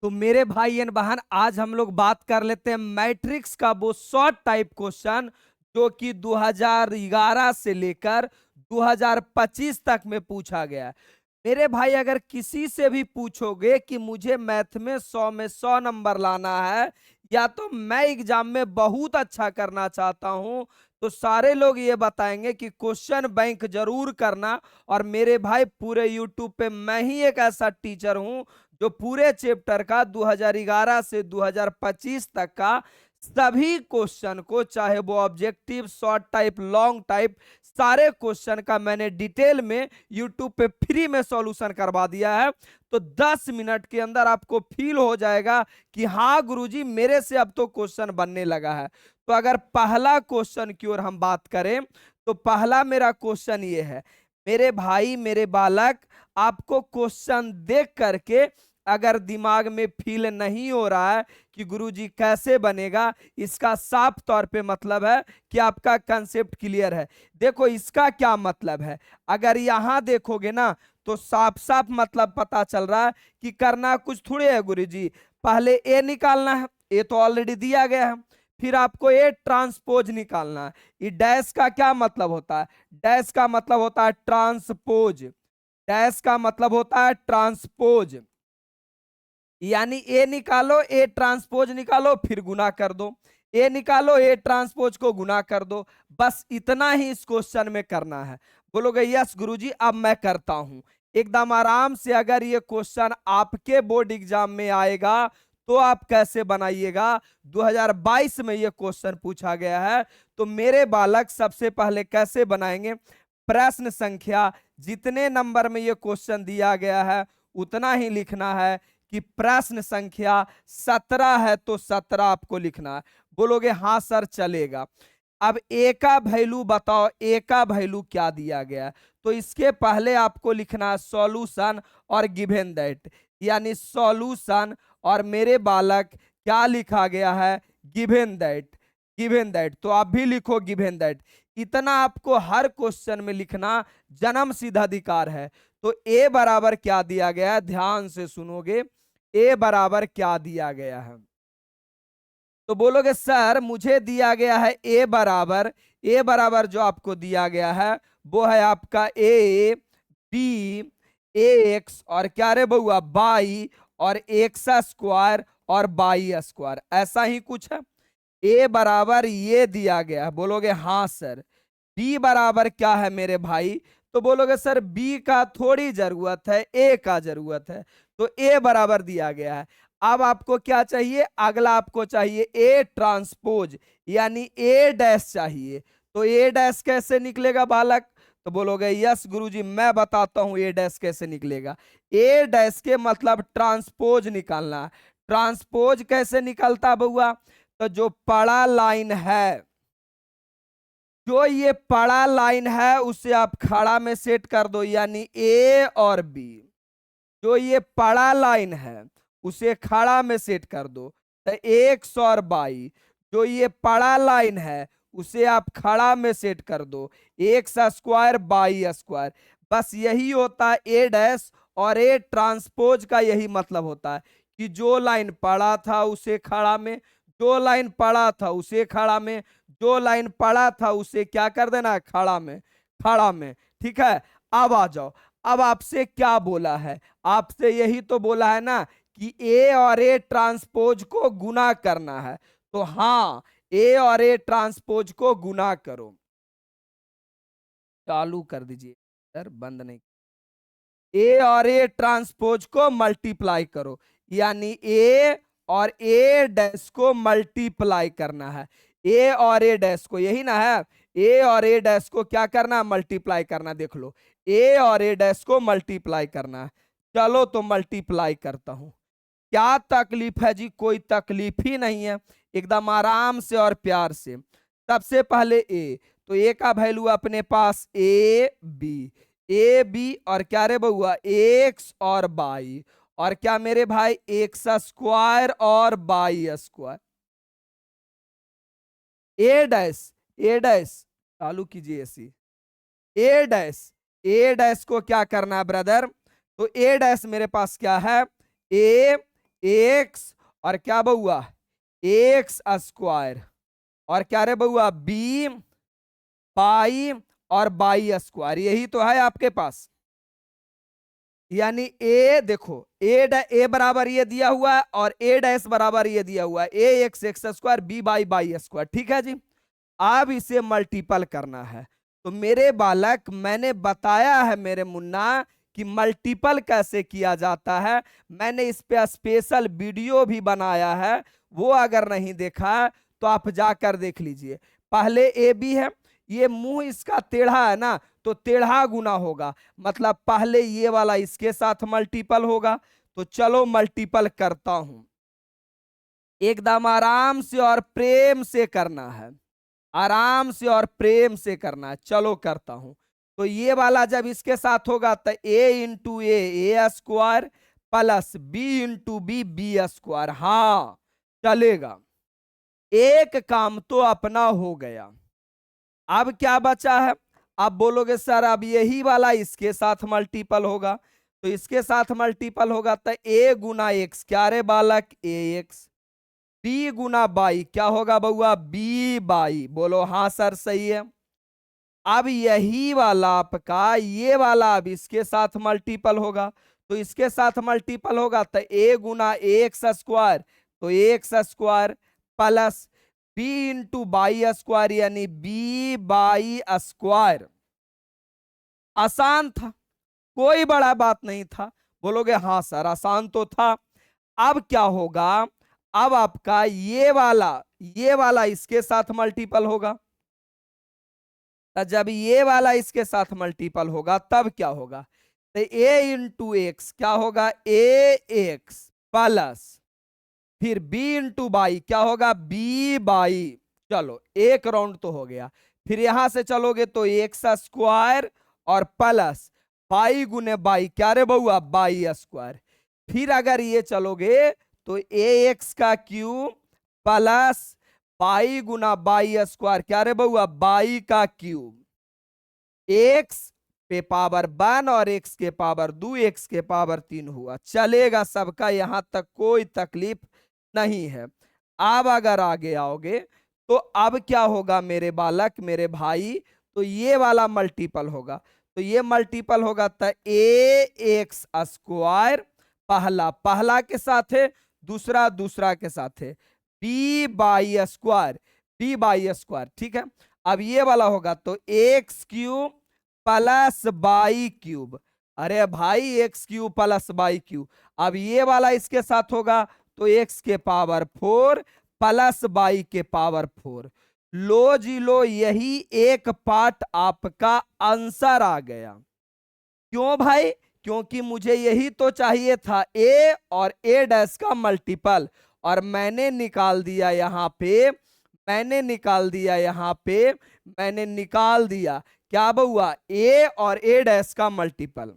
तो मेरे भाई एंड बहन, आज हम लोग बात कर लेते हैं मैट्रिक्स का वो शॉर्ट टाइप क्वेश्चन जो कि 2011 से लेकर 2025 तक में पूछा गया है। मेरे भाई, अगर किसी से भी पूछोगे कि मुझे मैथ में 100 में 100 नंबर लाना है या तो मैं एग्जाम में बहुत अच्छा करना चाहता हूं, तो सारे लोग ये बताएंगे कि क्वेश्चन बैंक जरूर करना। और मेरे भाई, पूरे यूट्यूब पे मैं ही एक ऐसा टीचर हूं जो पूरे चैप्टर का 2011 से 2025 तक का सभी क्वेश्चन को, चाहे वो objective, short type, long type, सारे क्वेश्चन का मैंने डिटेल में यूट्यूब पे फ्री में सॉल्यूशन करवा दिया है। तो 10 मिनट के अंदर आपको फील हो जाएगा कि हाँ गुरुजी, मेरे से अब तो क्वेश्चन बनने लगा है। तो अगर पहला क्वेश्चन की ओर हम बात करें, तो पहला मेरा क्वेश्चन ये है। मेरे भाई, मेरे बालक, आपको क्वेश्चन देख करके अगर दिमाग में फील नहीं हो रहा है कि गुरुजी कैसे बनेगा, इसका साफ तौर पे मतलब है कि आपका कंसेप्ट क्लियर है। देखो इसका क्या मतलब है, अगर यहां देखोगे ना तो साफ साफ मतलब पता चल रहा है कि करना कुछ थोड़े है गुरुजी। पहले ए निकालना है, ए तो ऑलरेडी दिया गया है। फिर आपको ए ट्रांसपोज निकालना है। ये डैश का क्या मतलब होता है? डैश का मतलब होता है ट्रांसपोज। डैश का मतलब होता है ट्रांसपोज, यानी ए निकालो, ए ट्रांसपोज निकालो, फिर गुना कर दो। ए निकालो, ए ट्रांसपोज को गुना कर दो। बस इतना ही इस क्वेश्चन में करना है। बोलोगे यस गुरुजी, अब मैं करता हूं एकदम आराम से। अगर ये क्वेश्चन आपके बोर्ड एग्जाम में आएगा तो आप कैसे बनाइएगा? 2022 में ये क्वेश्चन पूछा गया है। तो मेरे बालक, सबसे पहले कैसे बनाएंगे? प्रश्न संख्या, जितने नंबर में ये क्वेश्चन दिया गया है उतना ही लिखना है। कि प्रश्न संख्या 17 है तो 17 आपको लिखना है। बोलोगे हाँ सर, चलेगा। अब ए का वैल्यू बताओ, ए का वैल्यू क्या दिया गया है? तो इसके पहले आपको लिखना है सॉल्यूशन और गिवन दैट, यानी सॉल्यूशन और मेरे बालक क्या लिखा गया है? Given that. गिवन दैट तो आप भी लिखो गिवन दैट। इतना आपको हर क्वेश्चन में लिखना जन्म सिद्ध अधिकार है। तो ए बराबर क्या दिया गया है, ध्यान से सुनोगे। ए बराबर क्या दिया गया है? तो बोलोगे सर मुझे दिया गया है ए बराबर, ए बराबर जो आपको दिया गया है वो है आपका ए बी एक्स और क्या रे बउआ, बाई, और एक्स स्क्वायर और बाई स्क्वायर, ऐसा ही कुछ है। ए बराबर ये दिया गया है। बोलोगे हाँ सर। बी बराबर क्या है मेरे भाई? तो बोलोगे सर बी का थोड़ी जरूरत है, ए का जरूरत है। तो ए बराबर दिया गया है। अब आपको क्या चाहिए? अगला आपको चाहिए ए ट्रांसपोज, यानी ए डैश चाहिए। तो ए डैश कैसे निकलेगा बालक? तो बोलोगे यस गुरुजी, मैं बताता हूं ए डैश कैसे निकलेगा। ए डैश के मतलब ट्रांसपोज निकालना है। ट्रांसपोज कैसे निकलता बउआ? तो जो पड़ा लाइन है, जो ये पड़ा लाइन है उसे आप खड़ा में सेट कर दो, यानी ए और बी। जो ये पड़ा लाइन है उसे खड़ा में सेट कर दो, तो 122। जो ये पड़ा लाइन है उसे आप खड़ा में सेट कर दो, एक्स स्क्वायर बाई स्क्वायर। बस यही होता है ए डैश और ए ट्रांसपोज का, यही मतलब होता है कि जो लाइन पड़ा था उसे खड़ा में, जो लाइन पड़ा था उसे खड़ा में, जो लाइन पड़ा था उसे क्या कर देना? खड़ा में। खड़ा में, ठीक है। अब आ जाओ। अब आपसे क्या बोला है? आपसे यही तो बोला है ना कि ए और ए ट्रांसपोज को गुना करना है। तो हाँ, ए और ए ट्रांसपोज को गुना करो। चालू कर दीजिए सर, बंद नहीं। ए और ए ट्रांसपोज को मल्टीप्लाई करो, यानी ए और ए डैश को मल्टीप्लाई करना है। ए और ए डैश को, यही ना है, ए और ए डैश को क्या करना? मल्टीप्लाई करना। देख लो, ए और ए डैश को मल्टीप्लाई करना है। चलो तो मल्टीप्लाई करता हूं। क्या तकलीफ है जी? कोई तकलीफ ही नहीं है, एकदम आराम से और प्यार से। सबसे पहले ए, तो ए का वैल्यू अपने पास ए बी, ए बी और क्या रे बउआ, एक्स और बाई, और क्या मेरे भाई, एक्स स्क्वायर और by square. A dash, A dash चालू कीजिए ऐसी। ए डैश, ए डैश को क्या करना है ब्रदर? तो ए डैश मेरे पास क्या है? ए एक्स और क्या बउआ एक्स स्क्वायर और क्या रे बउआ बी बाई और बाई स्क्वायर, यही तो है आपके पास। यानी ए देखो ए बराबर ये दिया हुआ है और ए डैश बराबर ये दिया हुआ है, a x x square B by by square, ठीक है जी। अब इसे मल्टीपल करना है। तो मेरे बालक मैंने बताया है मेरे मुन्ना कि मल्टीपल कैसे किया जाता है, मैंने इस पे स्पेशल वीडियो भी बनाया है, वो अगर नहीं देखा है तो आप जाकर देख लीजिए। पहले ए बी है, ये मुंह इसका टेढ़ा है ना, तो टेढ़ा गुना होगा, मतलब पहले ये वाला इसके साथ मल्टीपल होगा। तो चलो मल्टीपल करता हूं, एकदम आराम से और प्रेम से करना है, आराम से और प्रेम से करना है। चलो करता हूं। तो ये वाला जब इसके साथ होगा तो a into a square plus B into b square, हाँ चलेगा। एक काम तो अपना हो गया। अब क्या बचा है, अब बोलोगे सर अब यही वाला इसके साथ मल्टीपल होगा, तो इसके साथ मल्टीपल होगा तो ए गुना एक्स, क्या रे बालक ए एक्स, बी गुना बाई, क्या होगा बउआ बी बाई, बोलो हाँ सर सही है। अब यही वाला आपका ये वाला अब इसके साथ मल्टीपल होगा, तो इसके साथ मल्टीपल होगा तो ए गुना एक्स स्क्वायर, तो x square plus B into y square यानी बी बाई स्क्वायर। आसान था, कोई बड़ा बात नहीं था। बोलोगे हाँ सर आसान तो था। अब क्या होगा, अब आपका ये वाला इसके साथ मल्टीपल होगा, तो जब ये वाला इसके साथ मल्टीपल होगा तब क्या होगा, तो ए इंटू एक्स क्या होगा ए एक्स प्लस फिर बी इंटू बाई क्या होगा बी बाई। चलो एक राउंड तो हो गया। फिर यहां से चलोगे तो एक्स स्क्वायर और प्लस बाई गुने बाई, क्या रे बउआ बाई स्क्वायर। फिर अगर ये चलोगे तो ए एक्स का cube plus by Guna by square, क्या रे बउआ बाई का क्यूब, एक्स पे पावर 1 और एक्स के पावर 2 एक्स के पावर 3 हुआ, चलेगा सबका, यहां तक कोई तकलीफ नहीं है। अब अगर आगे आओगे तो अब क्या होगा मेरे बालक मेरे भाई, तो ये वाला मल्टीपल होगा, तो ये मल्टीपल होगा तो ए एक्स स्क्वायर पहला पहला के साथ है, दूसरा दूसरा के साथ है, B y square B y square, ठीक है। अब ये वाला होगा तो x cube plus y cube, अरे भाई x cube plus y cube. अब ये वाला इसके साथ होगा तो एक्स के पावर 4 प्लस बाई के पावर 4। लो जी लो, यही एक पार्ट आपका आंसर आ गया। क्यों भाई, क्योंकि मुझे यही तो चाहिए था ए और ए डैश का मल्टीपल, और मैंने निकाल दिया यहां पे, मैंने निकाल दिया यहां पे, मैंने निकाल दिया क्या बउआ ए और ए डैश का मल्टीपल।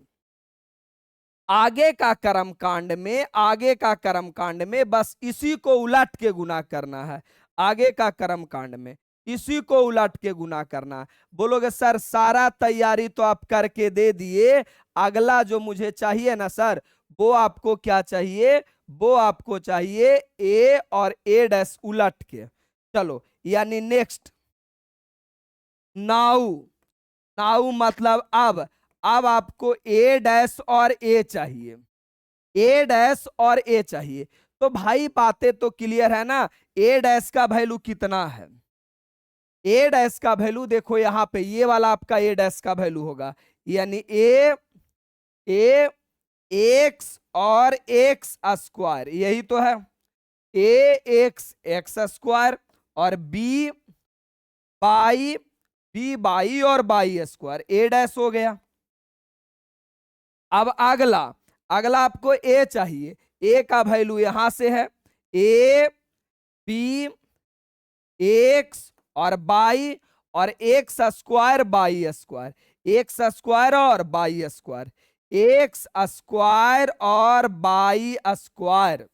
आगे का कर्म कांड में, आगे का कर्म कांड में बस इसी को उलट के गुना करना है, आगे का कर्म कांड में इसी को उलट के गुना करना है। बोलोगे सर सारा तैयारी तो आप करके दे दिए, अगला जो मुझे चाहिए ना सर, वो आपको क्या चाहिए, वो आपको चाहिए ए और ए डैश उलट के। चलो यानी नेक्स्ट, नाउ, नाउ मतलब अब आपको ए डैश और ए चाहिए, ए डैश और ए चाहिए। तो भाई बातें तो क्लियर है ना, ए डैश का वैल्यू कितना है, ए डैश का वैल्यू देखो यहां पे, ये वाला आपका ए डैश का वैल्यू होगा, यानी ए एक्स और एक्स स्क्वायर, यही तो है, ए एक्स एक्स स्क्वायर और बी बाई और बाई स्क्वायर, ए डैश हो गया। अब अगला, अगला आपको ए चाहिए, ए का वैल्यू यहां से है ए बी एक्स और बाई और x square y square, x square और बाई स्क्वायर, एक्स स्क्वायर और बाई स्क्वायर।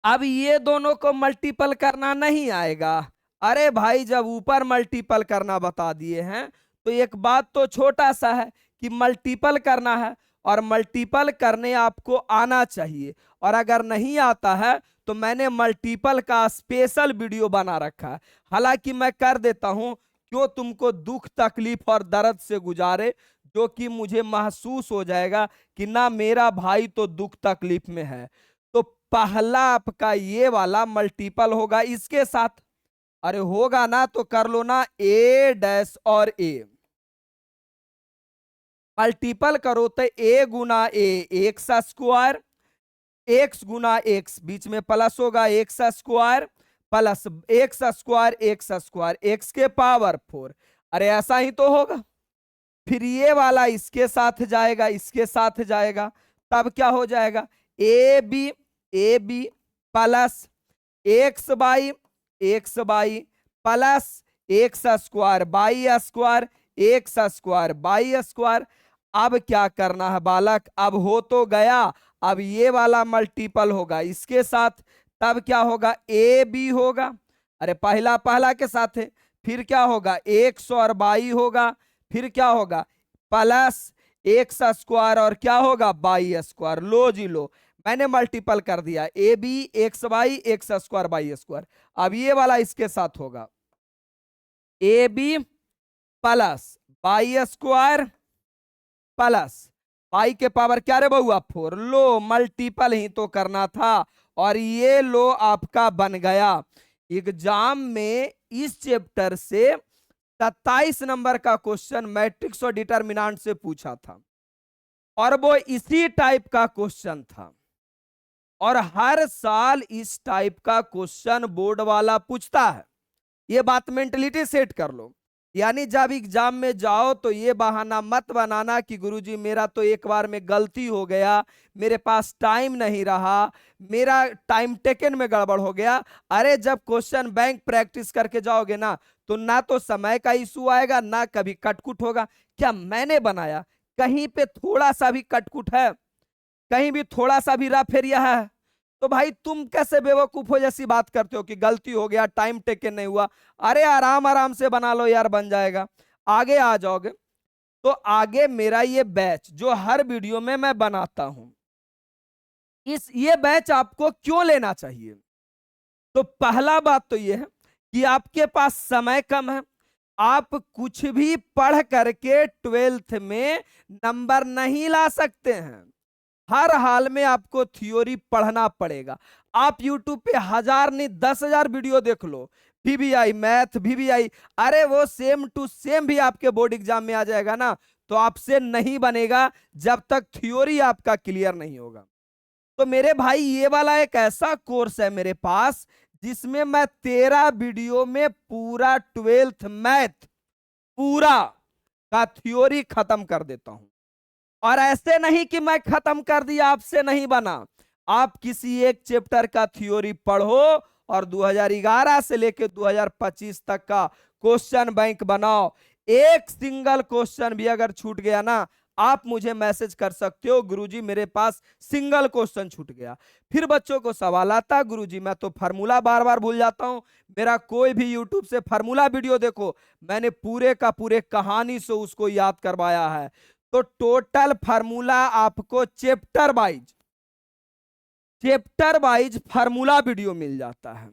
अब ये दोनों को मल्टीपल करना नहीं आएगा, अरे भाई जब ऊपर मल्टीपल करना बता दिए हैं तो एक बात तो छोटा सा है कि मल्टीपल करना है, और मल्टीपल करने आपको आना चाहिए, और अगर नहीं आता है तो मैंने मल्टीपल का स्पेशल वीडियो बना रखा है। हालांकि मैं कर देता हूं क्यों तुमको दुख तकलीफ और दर्द से गुजारे, जो कि मुझे महसूस हो जाएगा कि ना मेरा भाई तो दुख तकलीफ में है। तो पहला आपका ये वाला मल्टीपल होगा इसके साथ। अरे होगा ना तो कर लो ना, ए डैश और ए मल्टीपल करो तो A Guna A x square, x Guna x बीच में प्लस होगा x square plus x square x के पावर 4। अरे ऐसा ही तो होगा। फिर ये वाला इसके साथ जाएगा, इसके साथ जाएगा, तब क्या हो जाएगा, A B plus x y plus x square y square x square y square. अब क्या करना है बालक, अब हो तो गया, अब ये वाला मल्टीपल होगा इसके साथ, तब क्या होगा, ए बी होगा। अरे पहला पहला के साथ है, फिर क्या होगा, एक्स और बाई होगा, फिर क्या होगा प्लस एक्स स्क्वायर और क्या होगा बाई स्क्वायर। लो जी लो, मैंने मल्टीपल कर दिया, A B x y x square y square. अब ये वाला इसके साथ होगा, A B plus y square plus pi के पावर क्या रे बउआ 4। लो मल्टीपल ही तो करना था और ये लो आपका बन गया। एग्जाम में इस चैप्टर से 27 नंबर का क्वेश्चन मैट्रिक्स और डिटरमिनेंट से पूछा था और वो इसी टाइप का क्वेश्चन था और हर साल इस टाइप का क्वेश्चन बोर्ड वाला पूछता है। ये बात मेंटलिटी सेट कर लो, यानी जब एग्जाम में जाओ तो ये बहाना मत बनाना कि गुरुजी मेरा तो एक बार में गलती हो गया, मेरे पास टाइम नहीं रहा, मेरा टाइम टेकन में गड़बड़ हो गया। अरे जब क्वेश्चन बैंक प्रैक्टिस करके जाओगे ना तो समय का इशू आएगा, ना कभी कटकुट होगा। क्या मैंने बनाया, कहीं पे थोड़ा सा भी कटकुट है, कहीं भी थोड़ा सा भी रफ एरिया है, तो भाई तुम कैसे बेवकूफो जैसी बात करते हो कि गलती हो गया, टाइम टेकन नहीं हुआ। अरे आराम आराम से बना लो यार, बन जाएगा। आगे आ जाओगे तो आगे मेरा ये बैच जो हर वीडियो में मैं बनाता हूं, ये बैच आपको क्यों लेना चाहिए। तो पहला बात तो ये है कि आपके पास समय कम है, आप कुछ भी पढ़ करके 12th में नंबर नहीं ला सकते हैं। हर हाल में आपको थ्योरी पढ़ना पड़ेगा। आप YouTube पे 1000 नहीं 10,000 वीडियो देख लो, VBI मैथ VBI, अरे वो सेम टू सेम भी आपके बोर्ड एग्जाम में आ जाएगा ना, तो आपसे नहीं बनेगा जब तक थ्योरी आपका क्लियर नहीं होगा। तो मेरे भाई ये वाला एक ऐसा कोर्स है मेरे पास जिसमें मैं 13 वीडियो में पूरा 12th मैथ पूरा का थ्योरी खत्म कर देता हूं। और ऐसे नहीं कि मैं खत्म कर दिया, आपसे नहीं बना। आप किसी एक चैप्टर का थ्योरी पढ़ो और 2011 से लेकर 2025 तक का क्वेश्चन बैंक बनाओ। एक सिंगल क्वेश्चन भी अगर छूट गया ना, आप मुझे मैसेज कर सकते हो, गुरुजी मेरे पास सिंगल क्वेश्चन छूट गया। फिर बच्चों को सवाल आता, गुरुजी मैं तो फार्मूला बार बार भूल जाता हूं। मेरा कोई भी यूट्यूब से फार्मूला वीडियो देखो, मैंने पूरे का पूरे कहानी से उसको याद करवाया है। तो टोटल फार्मूला आपको चैप्टर वाइज फार्मूला वीडियो मिल जाता है।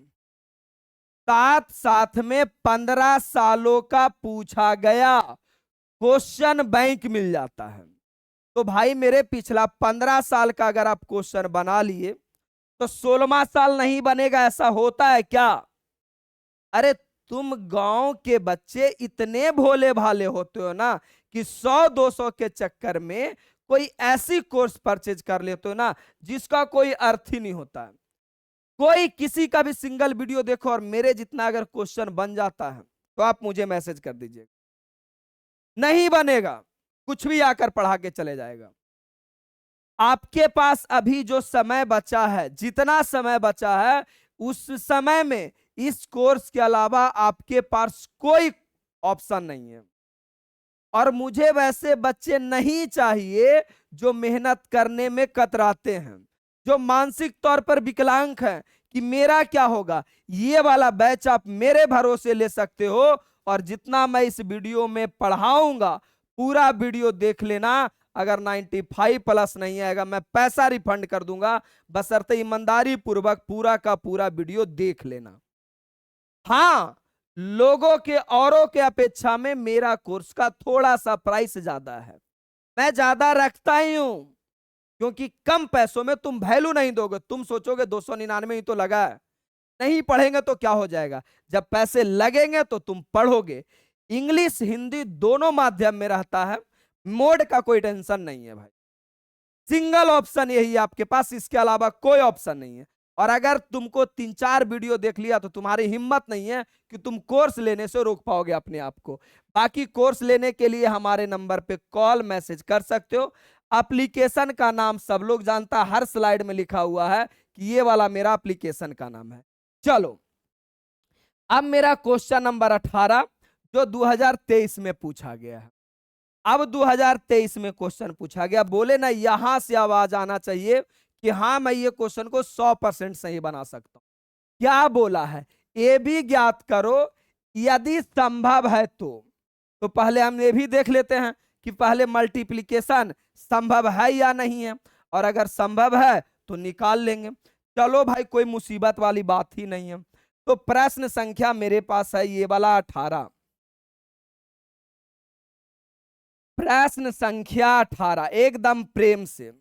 साथ साथ में 15 सालों का पूछा गया क्वेश्चन बैंक मिल जाता है। तो भाई मेरे पिछला 15 साल का अगर आप क्वेश्चन बना लिए तो 16वां साल नहीं बनेगा, ऐसा होता है क्या। अरे तुम गांव के बच्चे इतने भोले भाले होते हो ना कि 100-200 के चक्कर में कोई ऐसी कोर्स परचेज कर लेते हो ना जिसका कोई अर्थ ही नहीं होता है। कोई किसी का भी सिंगल वीडियो देखो और मेरे जितना अगर क्वेश्चन बन जाता है तो आप मुझे मैसेज कर दीजिए। नहीं बनेगा, कुछ भी आकर पढ़ा के चले जाएगा। आपके पास अभी जो समय बचा है, जितना समय बचा है, उस समय में इस कोर्स के अलावा आपके पास कोई ऑप्शन नहीं है। और मुझे वैसे बच्चे नहीं चाहिए जो मेहनत करने में कतराते हैं, जो मानसिक तौर पर विकलांग हैं कि मेरा क्या होगा। ये वाला बैच आप मेरे भरोसे ले सकते हो और जितना मैं इस वीडियो में पढ़ाऊंगा पूरा वीडियो देख लेना, अगर 95 प्लस नहीं आएगा मैं पैसा रिफंड कर दूंगा, बशर्ते ईमानदारी पूर्वक पूरा का पूरा वीडियो देख लेना। हाँ, लोगों के औरों के अपेक्षा में मेरा कोर्स का थोड़ा सा प्राइस ज्यादा है, मैं ज्यादा रखता ही हूं, क्योंकि कम पैसों में तुम वैल्यू नहीं दोगे, तुम सोचोगे 299 ही तो लगा है, नहीं पढ़ेंगे तो क्या हो जाएगा, जब पैसे लगेंगे तो तुम पढ़ोगे। इंग्लिश हिंदी दोनों माध्यम में रहता है, मोड का कोई टेंशन नहीं है भाई, सिंगल ऑप्शन यही है आपके पास, इसके अलावा कोई ऑप्शन नहीं है। और अगर तुमको 3-4 वीडियो देख लिया तो तुम्हारी हिम्मत नहीं है कि तुम कोर्स लेने से रोक पाओगे अपने आप को। बाकी कोर्स लेने के लिए हमारे नंबर पे कॉल मैसेज कर सकते हो। एप्लीकेशन का नाम सब लोग जानता, हर स्लाइड में लिखा हुआ है कि ये वाला मेरा एप्लीकेशन का नाम है। चलो अब मेरा क्वेश्चन नंबर 18 जो 2023 में पूछा गया है। अब 2023 में क्वेश्चन पूछा गया, बोले ना यहां से आवाज आना चाहिए कि हाँ मैं ये क्वेश्चन को 100% सही बना सकता हूं। क्या बोला है, ये भी ज्ञात करो यदि संभव है तो पहले हम ये भी देख लेते हैं कि पहले मल्टीप्लिकेशन संभव है या नहीं है, और अगर संभव है तो निकाल लेंगे। चलो भाई कोई मुसीबत वाली बात ही नहीं है। तो प्रश्न संख्या मेरे पास है ये वाला 18, प्रश्न संख्या 18 एकदम प्रेम से।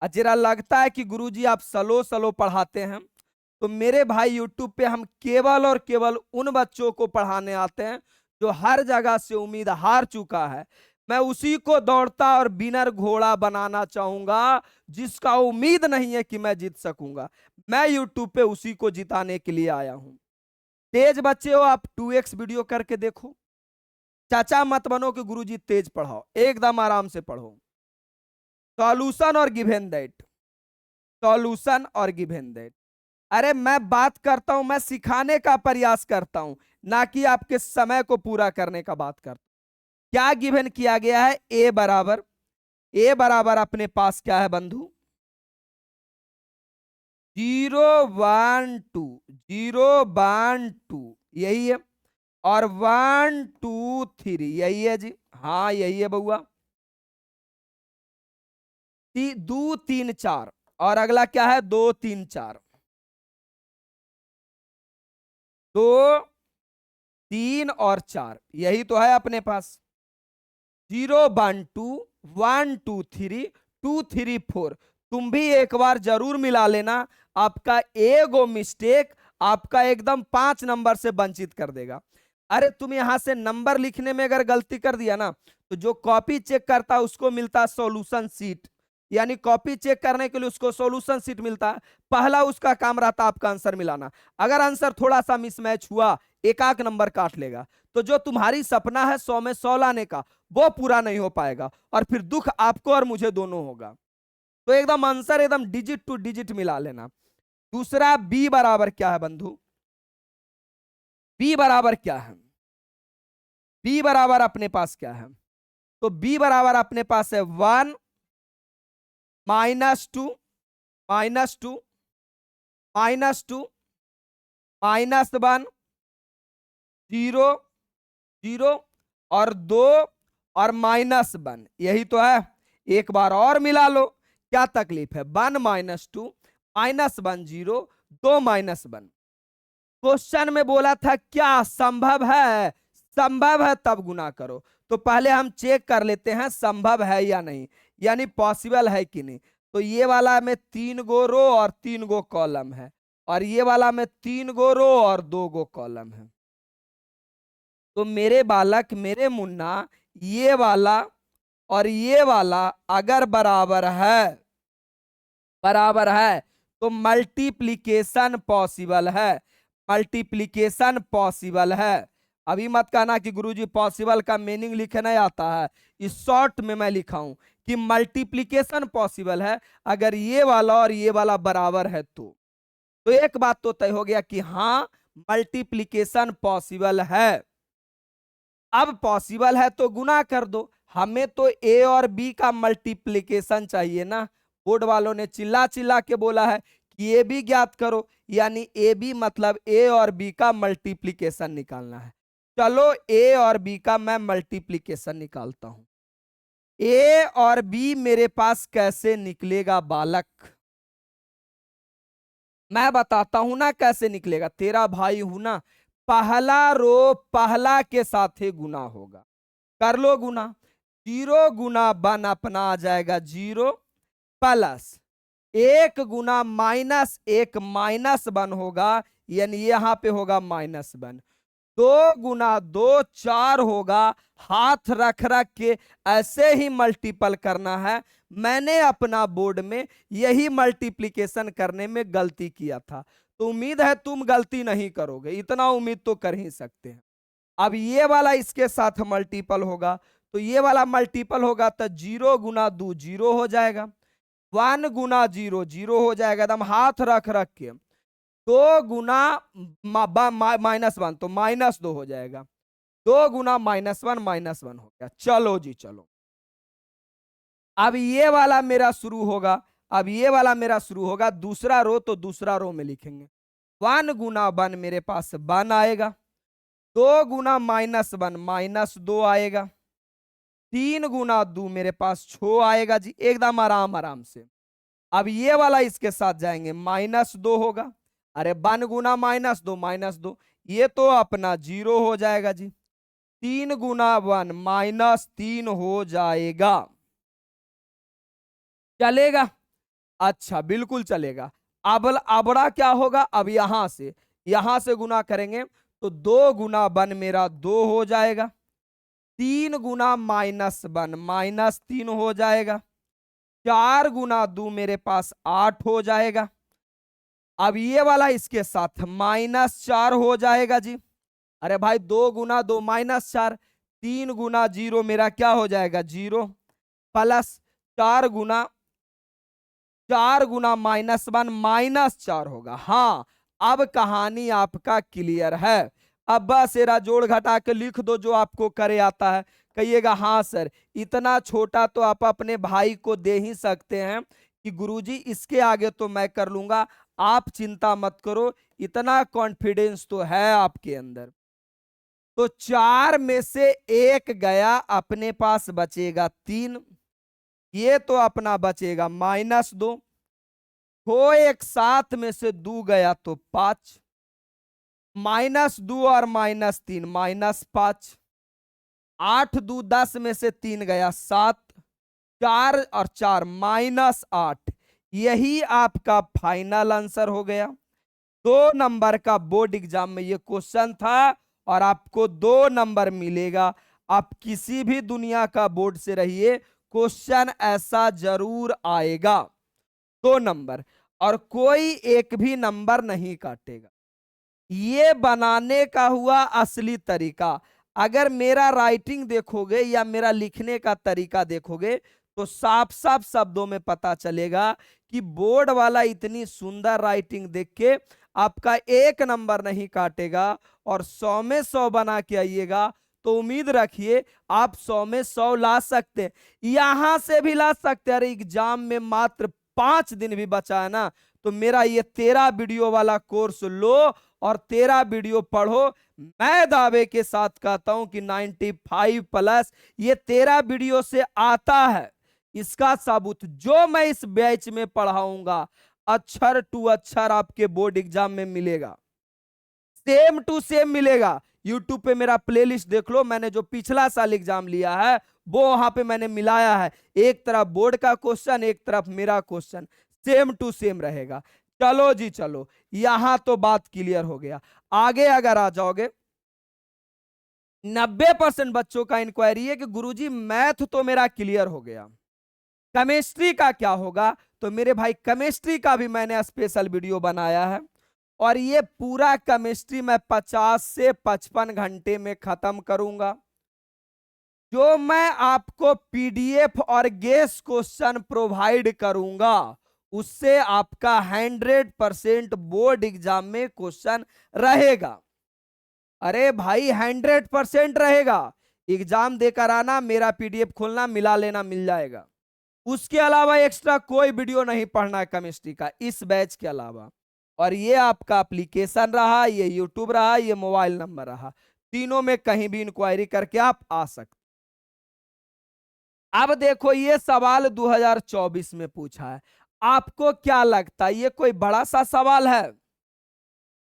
जरा लगता है कि गुरुजी आप स्लो स्लो पढ़ाते हैं, तो मेरे भाई यूट्यूब पे हम केवल और केवल उन बच्चों को पढ़ाने आते हैं जो हर जगह से उम्मीद हार चुका है। मैं उसी को दौड़ता और विनर घोड़ा बनाना चाहूंगा जिसका उम्मीद नहीं है कि मैं जीत सकूंगा। मैं यूट्यूब पे उसी को जिताने के लिए आया हूं। तेज बच्चे हो आप 2x वीडियो करके देखो, चाचा मत बनो कि गुरुजी तेज पढ़ाओ, एकदम आराम से पढ़ो। सॉल्यूशन और गिवन दैट, सॉल्यूशन और गिवन दैट। अरे मैं बात करता हूं, मैं सिखाने का प्रयास करता हूं, ना कि आपके समय को पूरा करने का बात करता हूं। क्या गिवन किया गया है, ए बराबर अपने पास क्या है बंधु, 0 1 2 यही है, और 1 2 3 यही है जी, हाँ यही है बउआ। 2 3 4 और अगला क्या है 2 3 4, 2 3 और 4 यही तो है अपने पास। 0 1 2 1 2 3 2 3 4। तुम भी एक बार जरूर मिला लेना, आपका एगो मिस्टेक आपका एकदम 5 नंबर से वंचित कर देगा। अरे तुम यहां से नंबर लिखने में अगर गलती कर दिया ना, तो जो कॉपी चेक करता है उसको मिलता है सॉल्यूशन सीट, यानी कॉपी चेक करने के लिए उसको सॉल्यूशन सीट मिलता है। पहला उसका काम रहता है आपका आंसर मिलाना, अगर आंसर थोड़ा सा मिसमैच हुआ एक आध नंबर काट लेगा, तो जो तुम्हारी सपना है 100 में 100 लाने का वो पूरा नहीं हो पाएगा, और फिर दुख आपको और मुझे दोनों होगा। तो एकदम आंसर एकदम डिजिट टू डिजिट मिला लेना। दूसरा बी बराबर क्या है बंधु, बी बराबर क्या है, बी बराबर अपने पास क्या है, तो बी बराबर अपने पास है 1 -2 -2 -2 -1 0 0 और 2 और -1, यही तो है। एक बार और मिला लो, क्या तकलीफ है, 1 -2 -1 0 2 -1। क्वेश्चन में बोला था क्या संभव है, संभव है तब गुना करो। तो पहले हम चेक कर लेते हैं संभव है या नहीं, यानी पॉसिबल है कि नहीं। तो ये वाला में 3 गो रो और 3 गो कॉलम है, और ये वाला में 3 गो रो और 2 गो कॉलम है। तो मेरे बालक मेरे मुन्ना, ये वाला और ये वाला अगर बराबर है तो मल्टीप्लिकेशन पॉसिबल है, मल्टीप्लिकेशन पॉसिबल है। अभी मत कहना कि गुरुजी पॉसिबल का मीनिंग लिखे नहीं आता है, इस शॉर्ट में मैं लिखा हूं कि मल्टीप्लिकेशन पॉसिबल है अगर ये वाला और ये वाला बराबर है तो एक बात तो तय हो गया कि हाँ मल्टीप्लिकेशन पॉसिबल है। अब पॉसिबल है तो गुना कर दो, हमें तो ए और बी का मल्टीप्लिकेशन चाहिए ना। बोर्ड वालों ने चिल्ला चिल्ला के बोला है कि ये भी ज्ञात करो, यानी ए बी मतलब ए और बी का मल्टीप्लिकेशन निकालना है। चलो ए और बी का मैं मल्टीप्लिकेशन निकालता हूं। ए और बी मेरे पास कैसे निकलेगा बालक? मैं बताता हूं ना कैसे निकलेगा, तेरा भाई हूं ना। पहला रो पहला के साथ ही गुना होगा, कर लो गुना। 0 गुना 1 अपना आ जाएगा 0, प्लस 1 गुना -1 -1 होगा, यानी यहां पे होगा -1। 2 गुना 2 4 होगा, हाथ रख रख के ऐसे ही मल्टीपल करना है। मैंने अपना बोर्ड में यही मल्टीप्लिकेशन करने में गलती किया था, तो उम्मीद है तुम गलती नहीं करोगे, इतना उम्मीद तो कर ही सकते हैं। अब ये वाला इसके साथ मल्टीपल होगा, तो ये वाला मल्टीपल होगा तो 0 गुना 2 0 हो जाएगा, 1 गुना 0 0 हो जाएगा, एकदम हाथ रख रख के। 2 गुना -1 तो -2 हो जाएगा, 2 गुना -1 हो गया। चलो जी चलो, अब ये वाला मेरा शुरू होगा, अब ये वाला मेरा शुरू होगा दूसरा रो, तो दूसरा रो में लिखेंगे 1 गुना 1 मेरे पास 1 आएगा, 2 गुना -1 -2 आएगा, 3 गुना 2 मेरे पास 6 आएगा जी, एकदम आराम आराम से। अब ये वाला इसके साथ जाएंगे -2 होगा, अरे 1 गुना -2 -2, ये तो अपना 0 हो जाएगा जी। 3 गुना 1 -3 हो जाएगा, चलेगा? अच्छा बिल्कुल चलेगा। अब अबड़ा क्या होगा, अब यहां से गुना करेंगे तो 2 गुना 1 मेरा 2 हो जाएगा, 3 गुना -1 -3 हो जाएगा, 4 गुना 2 मेरे पास 8 हो जाएगा। अब ये वाला इसके साथ -4 हो जाएगा जी, अरे भाई 2 गुना 2 -4, 3 गुना 0 मेरा क्या हो जाएगा 0, प्लस 4 गुना -1 -4 होगा। हाँ, अब कहानी आपका क्लियर है। अब बस एरा जोड़ घटा के लिख दो जो आपको करे आता है। कहिएगा हाँ सर, इतना छोटा तो आप अपने भाई को दे ही सकते हैं कि गुरुजी इसके आगे तो मैं कर लूंगा, आप चिंता मत करो, इतना कॉन्फिडेंस तो है आपके अंदर। तो 4 में से 1 गया, अपने पास बचेगा 3, ये तो अपना बचेगा -2, हो एक 7 में से 2 गया तो 5, -2 और -3 -5, 8 2 10 में से 3 गया 7, 4 और 4 -8, यही आपका फाइनल आंसर हो गया। 2 नंबर का बोर्ड एग्जाम में ये क्वेश्चन था और आपको 2 नंबर मिलेगा। आप किसी भी दुनिया का बोर्ड से रहिए, क्वेश्चन ऐसा जरूर आएगा। 2 नंबर, और कोई एक भी नंबर नहीं काटेगा। ये बनाने का हुआ असली तरीका। अगर मेरा राइटिंग देखोगे या मेरा लिखने का तरीका देखोगे तो साफ साफ शब्दों में पता चलेगा कि बोर्ड वाला इतनी सुंदर राइटिंग देख के आपका 1 नंबर नहीं काटेगा और 100 में 100 बना के आइएगा तो उम्मीद रखिए आप 100 में 100 ला सकते हैं, यहां से भी ला सकते हैं। अरे एग्जाम में मात्र 5 दिन भी बचा है ना, तो मेरा ये 13 वीडियो वाला कोर्स लो और 13 वीडियो पढ़ो। मैं दावे के साथ कहता हूं कि 95+ ये 13 वीडियो से आता है। इसका सबूत जो मैं इस बैच में पढ़ाऊंगा अक्षर टू अक्षर आपके बोर्ड एग्जाम में मिलेगा, सेम टू सेम मिलेगा। यूट्यूब पे मेरा प्लेलिस्ट देख लो, मैंने जो पिछला साल एग्जाम लिया है वो वहां पे मैंने मिलाया है, एक तरफ बोर्ड का क्वेश्चन एक तरफ मेरा क्वेश्चन, सेम टू सेम रहेगा। चलो जी चलो, यहां तो बात क्लियर हो गया। आगे अगर आ जाओगे, 90% बच्चों का इंक्वायरी है कि गुरुजी मैथ तो मेरा क्लियर हो गया, केमिस्ट्री का क्या होगा? तो मेरे भाई केमिस्ट्री का भी मैंने स्पेशल वीडियो बनाया है और ये पूरा केमिस्ट्री मैं 50 से 55 घंटे में खत्म करूंगा। जो मैं आपको पीडीएफ और गेस क्वेश्चन प्रोवाइड करूंगा उससे आपका 100% बोर्ड एग्जाम में क्वेश्चन रहेगा। अरे भाई 100% रहेगा। एग्जाम देकर आना, मेरा पीडीएफ खोलना, मिला लेना, मिल जाएगा। उसके अलावा एक्स्ट्रा कोई वीडियो नहीं पढ़ना है केमिस्ट्री का इस बैच के अलावा। और ये आपका एप्लीकेशन रहा, ये यूट्यूब रहा, ये मोबाइल नंबर रहा, तीनों में कहीं भी इंक्वायरी करके आप आ सकते। अब देखो ये सवाल 2024 में पूछा है, आपको क्या लगता है ये कोई बड़ा सा सवाल है?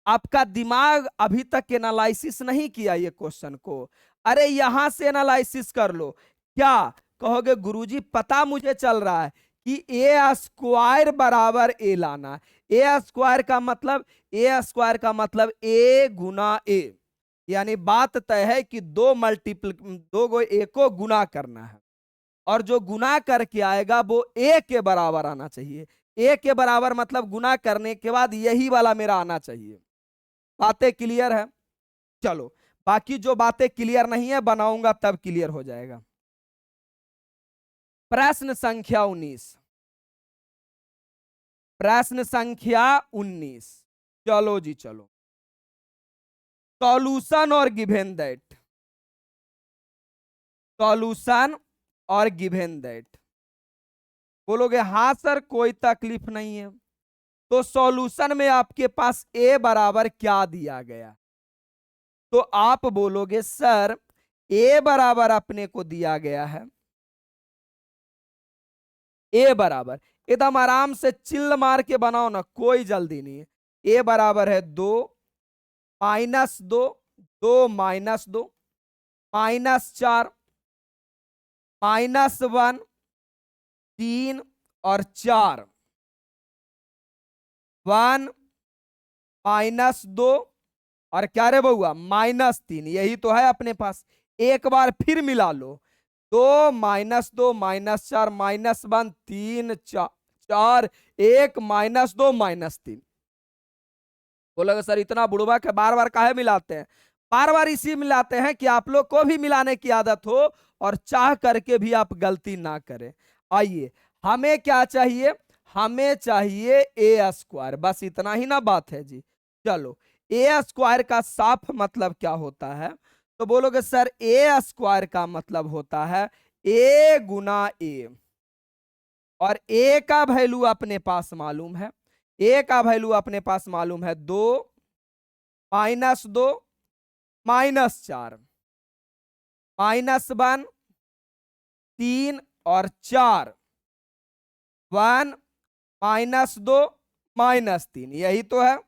आपका दिमाग अभी तक एनालिसिस नहीं किया ये क्वेश्चन को? अरे यहां से एनालिसिस कर लो। क्या कहोगे गुरुजी पता मुझे चल रहा है कि ए स्क्वायर बराबर ए लाना है। ए स्क्वायर का मतलब, ए स्क्वायर का मतलब ए गुना ए, यानी बात तय है कि दो गो ए को गुना करना है, और जो गुना करके आएगा वो ए के बराबर आना चाहिए। ए के बराबर मतलब गुना करने के बाद यही वाला मेरा आना चाहिए। बातें क्लियर है? चलो बाकी जो बातें क्लियर नहीं है बनाऊंगा तब क्लियर हो जाएगा। प्रश्न संख्या 19, प्रश्न संख्या 19, चलो जी चलो। सॉल्यूशन और गिवन दैट, सॉल्यूशन और गिवन दैट। बोलोगे हाँ सर कोई तकलीफ नहीं है। तो सॉल्यूशन में आपके पास ए बराबर क्या दिया गया, तो आप बोलोगे सर ए बराबर अपने को दिया गया है, ए बराबर, एकदम आराम से चिल्ल मार के बनाओ ना, कोई जल्दी नहीं है। ए बराबर है 2 माइनस 2, 2 माइनस 2, माइनस 4, -1, 3 और 4, 1 -2 और क्या रे बउआ -3, यही तो है अपने पास। एक बार फिर मिला लो, 2 -2 -4 -1 3 4 1 -2 -3। बोलोगे सर इतना बुड़बा के बार बार काहे मिलाते हैं? बार बार इसी मिलाते हैं कि आप लोग को भी मिलाने की आदत हो और चाह करके भी आप गलती ना करें। आइए हमें क्या चाहिए, हमें चाहिए ए स्क्वायर, बस इतना ही ना बात है जी। चलो ए स्क्वायर का साफ मतलब क्या होता है, तो बोलोगे सर ए स्क्वायर का मतलब होता है ए गुना ए, और ए का वैल्यू अपने पास मालूम है, ए का वैल्यू अपने पास मालूम है 2 -2 -4 -1 3 और 4, 1 -2 -3, यही तो है।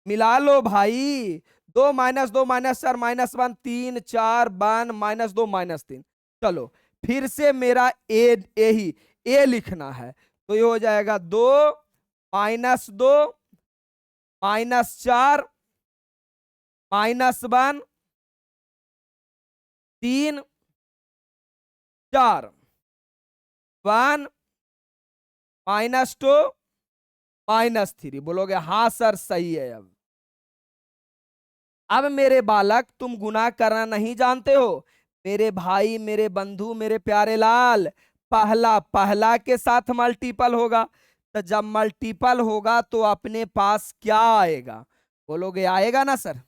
मिला लो भाई, 2 -2 -4 -1 3 4 1 -2 -3। चलो फिर से मेरा ए ही ए लिखना है, तो ये हो जाएगा 2 -2 -4 -1 3 4, 1 -2 -3। बोलोगे हाँ सर सही है। अब मेरे बालक तुम गुना करना नहीं जानते हो, मेरे भाई मेरे बंधु मेरे प्यारे लाल, पहला पहला के साथ मल्टीपल होगा, तो जब मल्टीपल होगा तो अपने पास क्या आएगा? बोलोगे आएगा ना सर,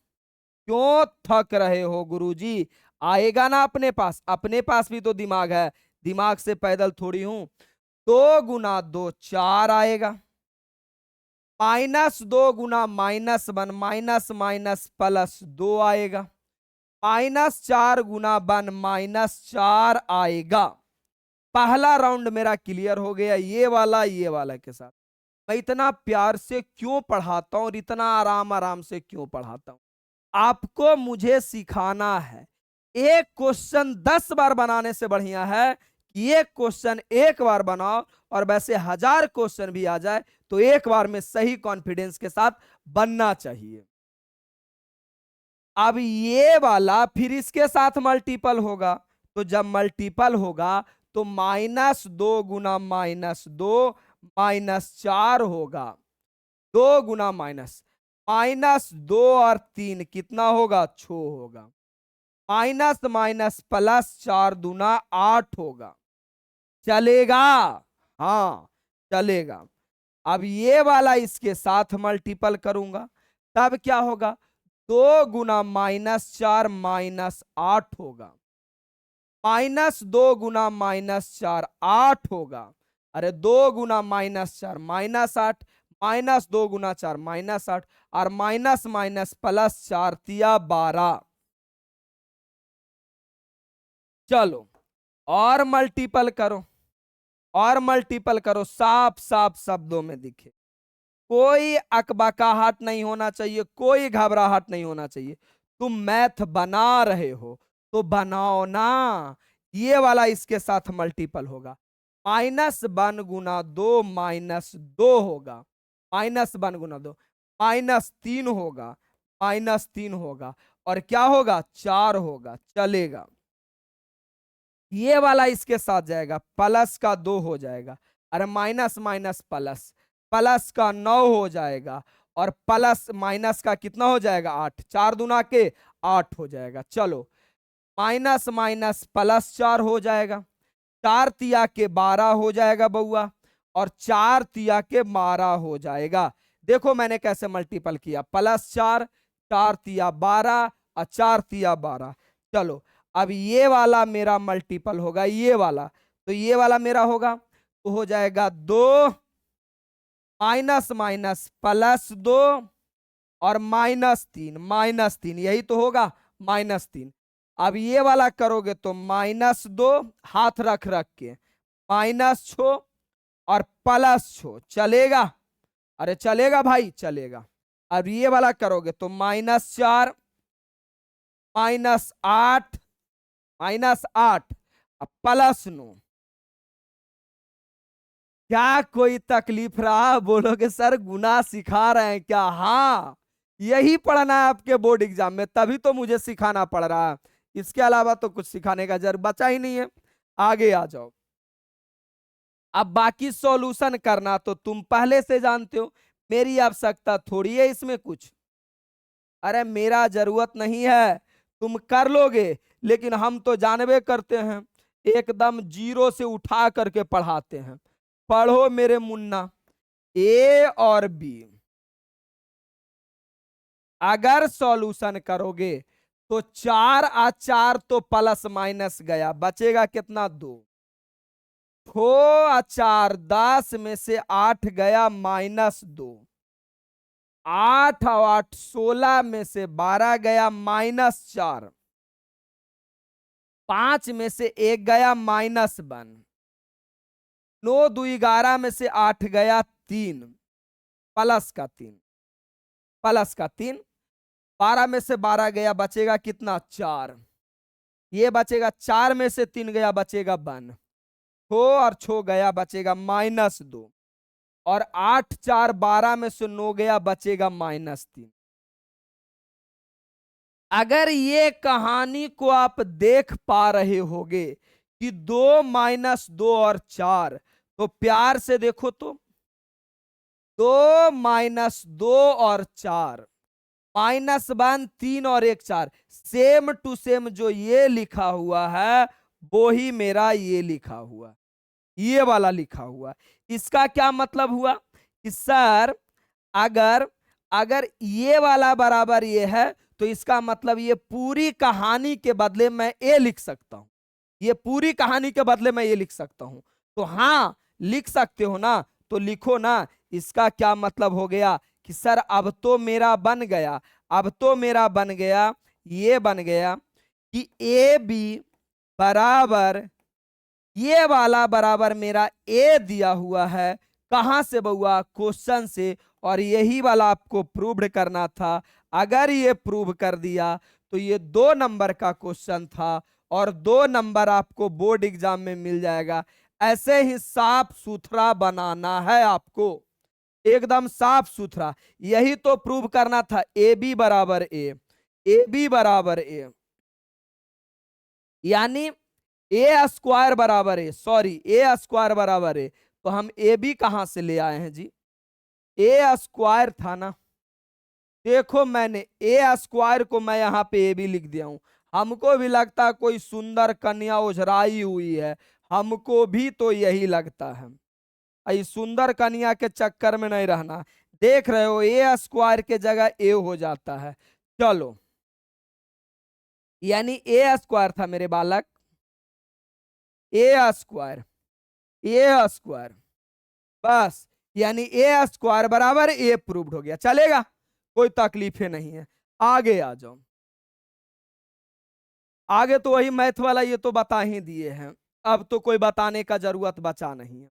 क्यों थक रहे हो गुरुजी, आएगा ना अपने पास, अपने पास भी तो दिमाग है, दिमाग से पैदल थोड़ी हूं। 2 गुना 2 4 आएगा, -2 गुना -1 माइनस माइनस +2 आएगा, -4 गुना 1 -4 आएगा। पहला राउंड मेरा क्लियर हो गया, ये वाला के साथ। मैं इतना प्यार से क्यों पढ़ाता हूं और इतना आराम आराम से क्यों पढ़ाता हूं? आपको मुझे सिखाना है। एक क्वेश्चन 10 बार बनाने से बढ़िया है कि एक क्वेश्चन एक बार बनाओ, और वैसे 1000 क्वेश्चन भी आ जाए तो एक बार में सही कॉन्फिडेंस के साथ बनना चाहिए। अब ये वाला फिर इसके साथ मल्टीपल होगा, तो जब मल्टीपल होगा तो -2 गुना -2 -4 होगा, 2 गुना -2 और 3 कितना होगा 6 होगा, माइनस माइनस प्लस 4 दूना 8 होगा। चलेगा? हाँ चलेगा। अब ये वाला इसके साथ मल्टीपल करूंगा तब क्या होगा, 2 गुना -4 -8 होगा, -2 गुना -4 8 होगा, अरे 2 गुना -4 -8, -2 गुना 4 -8, और माइनस माइनस प्लस 4 तिया 12। चलो और मल्टीपल करो, और मल्टीपल करो, साफ साफ शब्दों में दिखे। कोई अकबकाहट नहीं होना चाहिए, कोई घबराहट नहीं होना चाहिए। तुम मैथ बना रहे हो तो बनाओ ना। ये वाला इसके साथ मल्टीपल होगा। -1 गुना 2 -2 होगा, -1 गुना 2 -3 होगा, -3 होगा, और क्या होगा, 4 होगा, चलेगा। ये वाला इसके साथ जाएगा, +2 हो जाएगा। अरे माइनस माइनस प्लस, प्लस का 9 हो जाएगा, और प्लस माइनस का कितना हो जाएगा, 8, 4 दूना के 8 हो जाएगा। चलो, माइनस माइनस +4 हो जाएगा, 4 तिया के 12 हो जाएगा बउआ, और 4 तिया के 12 हो जाएगा। देखो मैंने कैसे मल्टीपल किया, +4, 4 तिया 12 और 4 तिया 12। चलो, अब ये वाला मेरा मल्टीपल होगा, ये वाला, तो ये वाला मेरा होगा, तो हो जाएगा 2 माइनस माइनस +2 और -3, यही तो होगा, -3। अब ये वाला करोगे तो -2, हाथ रख रख के, -6 और +6, चलेगा। अरे चलेगा भाई, चलेगा। अब ये वाला करोगे तो -4, -8, -8 और +9। क्या कोई तकलीफ रहा? बोलोगे सर गुना सिखा रहे हैं क्या? हाँ, यही पढ़ना है आपके बोर्ड एग्जाम में, तभी तो मुझे सिखाना पड़ रहा है। इसके अलावा तो कुछ सिखाने का जरूर बचा ही नहीं है। आगे आ जाओ। अब बाकी सॉल्यूशन करना तो तुम पहले से जानते हो, मेरी आवश्यकता थोड़ी है इसमें कुछ। अरे मेरा जरूरत नहीं है, तुम कर लोगे, लेकिन हम तो जानबे करते हैं, एकदम जीरो से उठा करके पढ़ाते हैं। पढ़ो मेरे मुन्ना, ए और बी अगर सॉल्यूशन करोगे तो 4 और 4 तो प्लस माइनस गया, बचेगा कितना, 2। 2 और 4 10 में से 8 गया, -2। 8 और 8 16 में से 12 गया, -4। 5 में से 1 गया, -1। 9 2 11 में से 8 गया, 3, प्लस का 3, प्लस का 3। 12 में से 12 गया, बचेगा कितना, 4। ये बचेगा, 4 में से 3 गया, बचेगा 1। 6 और 6 गया, बचेगा -2। और 8 4 12 में से 9 गया, बचेगा -3। अगर ये कहानी को आप देख पा रहे होगे कि 2 -2 और 4, तो प्यार से देखो तो, 2 -2 और 4, -1 3 और 1 4, सेम टू सेम जो ये लिखा हुआ है वो ही मेरा ये लिखा हुआ, ये वाला लिखा हुआ। इसका क्या मतलब हुआ कि सर अगर अगर ये वाला बराबर ये है, तो इसका मतलब ये पूरी कहानी के बदले मैं ए लिख सकता हूं, ये पूरी कहानी के बदले मैं ये लिख सकता हूं। तो हाँ, लिख सकते हो ना, तो लिखो ना। इसका क्या मतलब हो गया कि सर अब तो मेरा बन गया, अब तो मेरा बन गया, ये बन गया कि ए बी बराबर, ये वाला बराबर मेरा ए दिया हुआ है। कहां से बउआ? क्वेश्चन से। और यही वाला आपको प्रूव करना था। अगर ये प्रूव कर दिया तो ये 2 नंबर का क्वेश्चन था, और 2 नंबर आपको बोर्ड एग्जाम में मिल जाएगा। ऐसे ही साफ सुथरा बनाना है आपको, एकदम साफ सुथरा। यही तो प्रूव करना था, ए बी बराबर ए बी बराबर ए, यानी ए स्क्वायर बराबर है, सॉरी ए स्क्वायर बराबर है। तो हम ए बी कहां से ले आए हैं जी? ए स्क्वायर था ना। देखो मैंने ए स्क्वायर को मैं यहां पे ए बी लिख दिया हूं। हमको भी लगता है कोई सुंदर कन्या उजराई हुई है, हमको भी तो यही लगता है। इस सुंदर कन्या के चक्कर में नहीं रहना। देख रहे हो, ए स्क्वायर के जगह ए हो जाता है। चलो, यानी ए स्क्वायर था मेरे बालक, ए स्क्वायर, ए स्क्वायर, बस। यानी ए स्क्वायर बराबर ए प्रूव्ड हो गया, चलेगा, कोई तकलीफें नहीं है। आगे आ जाओ। आगे तो वही मैथ वाला, ये तो बता ही दिए हैं। अब तो कोई बताने का जरूरत बचा नहीं है।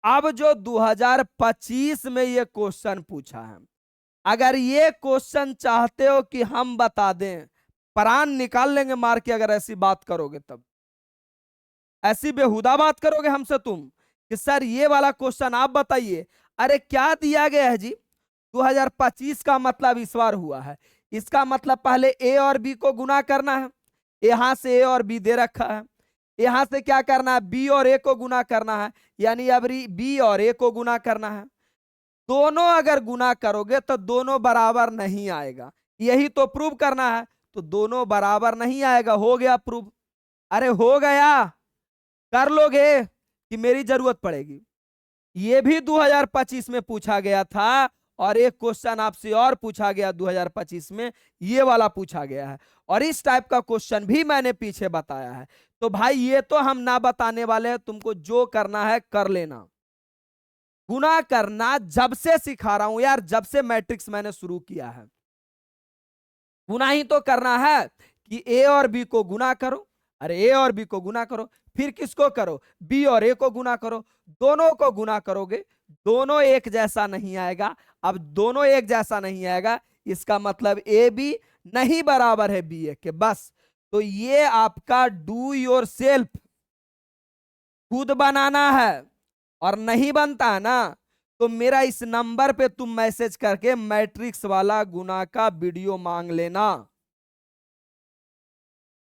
अब जो 2025 में ये क्वेश्चन पूछा है, अगर ये क्वेश्चन चाहते हो कि हम बता दें, प्राण निकाल लेंगे मार के अगर ऐसी बात करोगे। तब ऐसी बेहुदा बात करोगे हमसे तुम कि सर ये वाला क्वेश्चन आप बताइए। अरे क्या दिया गया है जी? 2025 का मतलब इस बार हुआ है, इसका मतलब पहले ए और बी को गुना करना है। यहां से ए और बी दे रखा है, यहां से क्या करना है, बी और ए को गुना करना है, यानी अब बी और ए को गुना करना है। दोनों अगर गुना करोगे तो दोनों बराबर नहीं आएगा, यही तो प्रूव करना है। तो दोनों बराबर नहीं आएगा, हो गया प्रूव। अरे हो गया, कर लोगे कि मेरी जरूरत पड़ेगी? ये भी 2025 में पूछा गया था, और एक क्वेश्चन आपसे और पूछा गया 2025 में, ये वाला पूछा गया है, और इस टाइप का क्वेश्चन भी मैंने पीछे बताया है। तो भाई ये तो हम ना बताने वाले हैं, तुमको जो करना है कर लेना। गुना करना जब से सिखा रहा हूं यार, जब से मैट्रिक्स मैंने शुरू किया है, गुना ही तो करना है कि ए और बी को गुना करो। अरे ए और बी को गुना करो, फिर किसको करो, बी और ए को गुना करो। दोनों को गुना करोगे, दोनों एक जैसा नहीं आएगा। अब दोनों एक जैसा नहीं आएगा, इसका मतलब ए बी नहीं बराबर है बी ए के, बस। तो ये आपका डू योर सेल्फ, खुद बनाना है, और नहीं बनता है ना, तो मेरा इस नंबर पे तुम मैसेज करके मैट्रिक्स वाला गुना का वीडियो मांग लेना।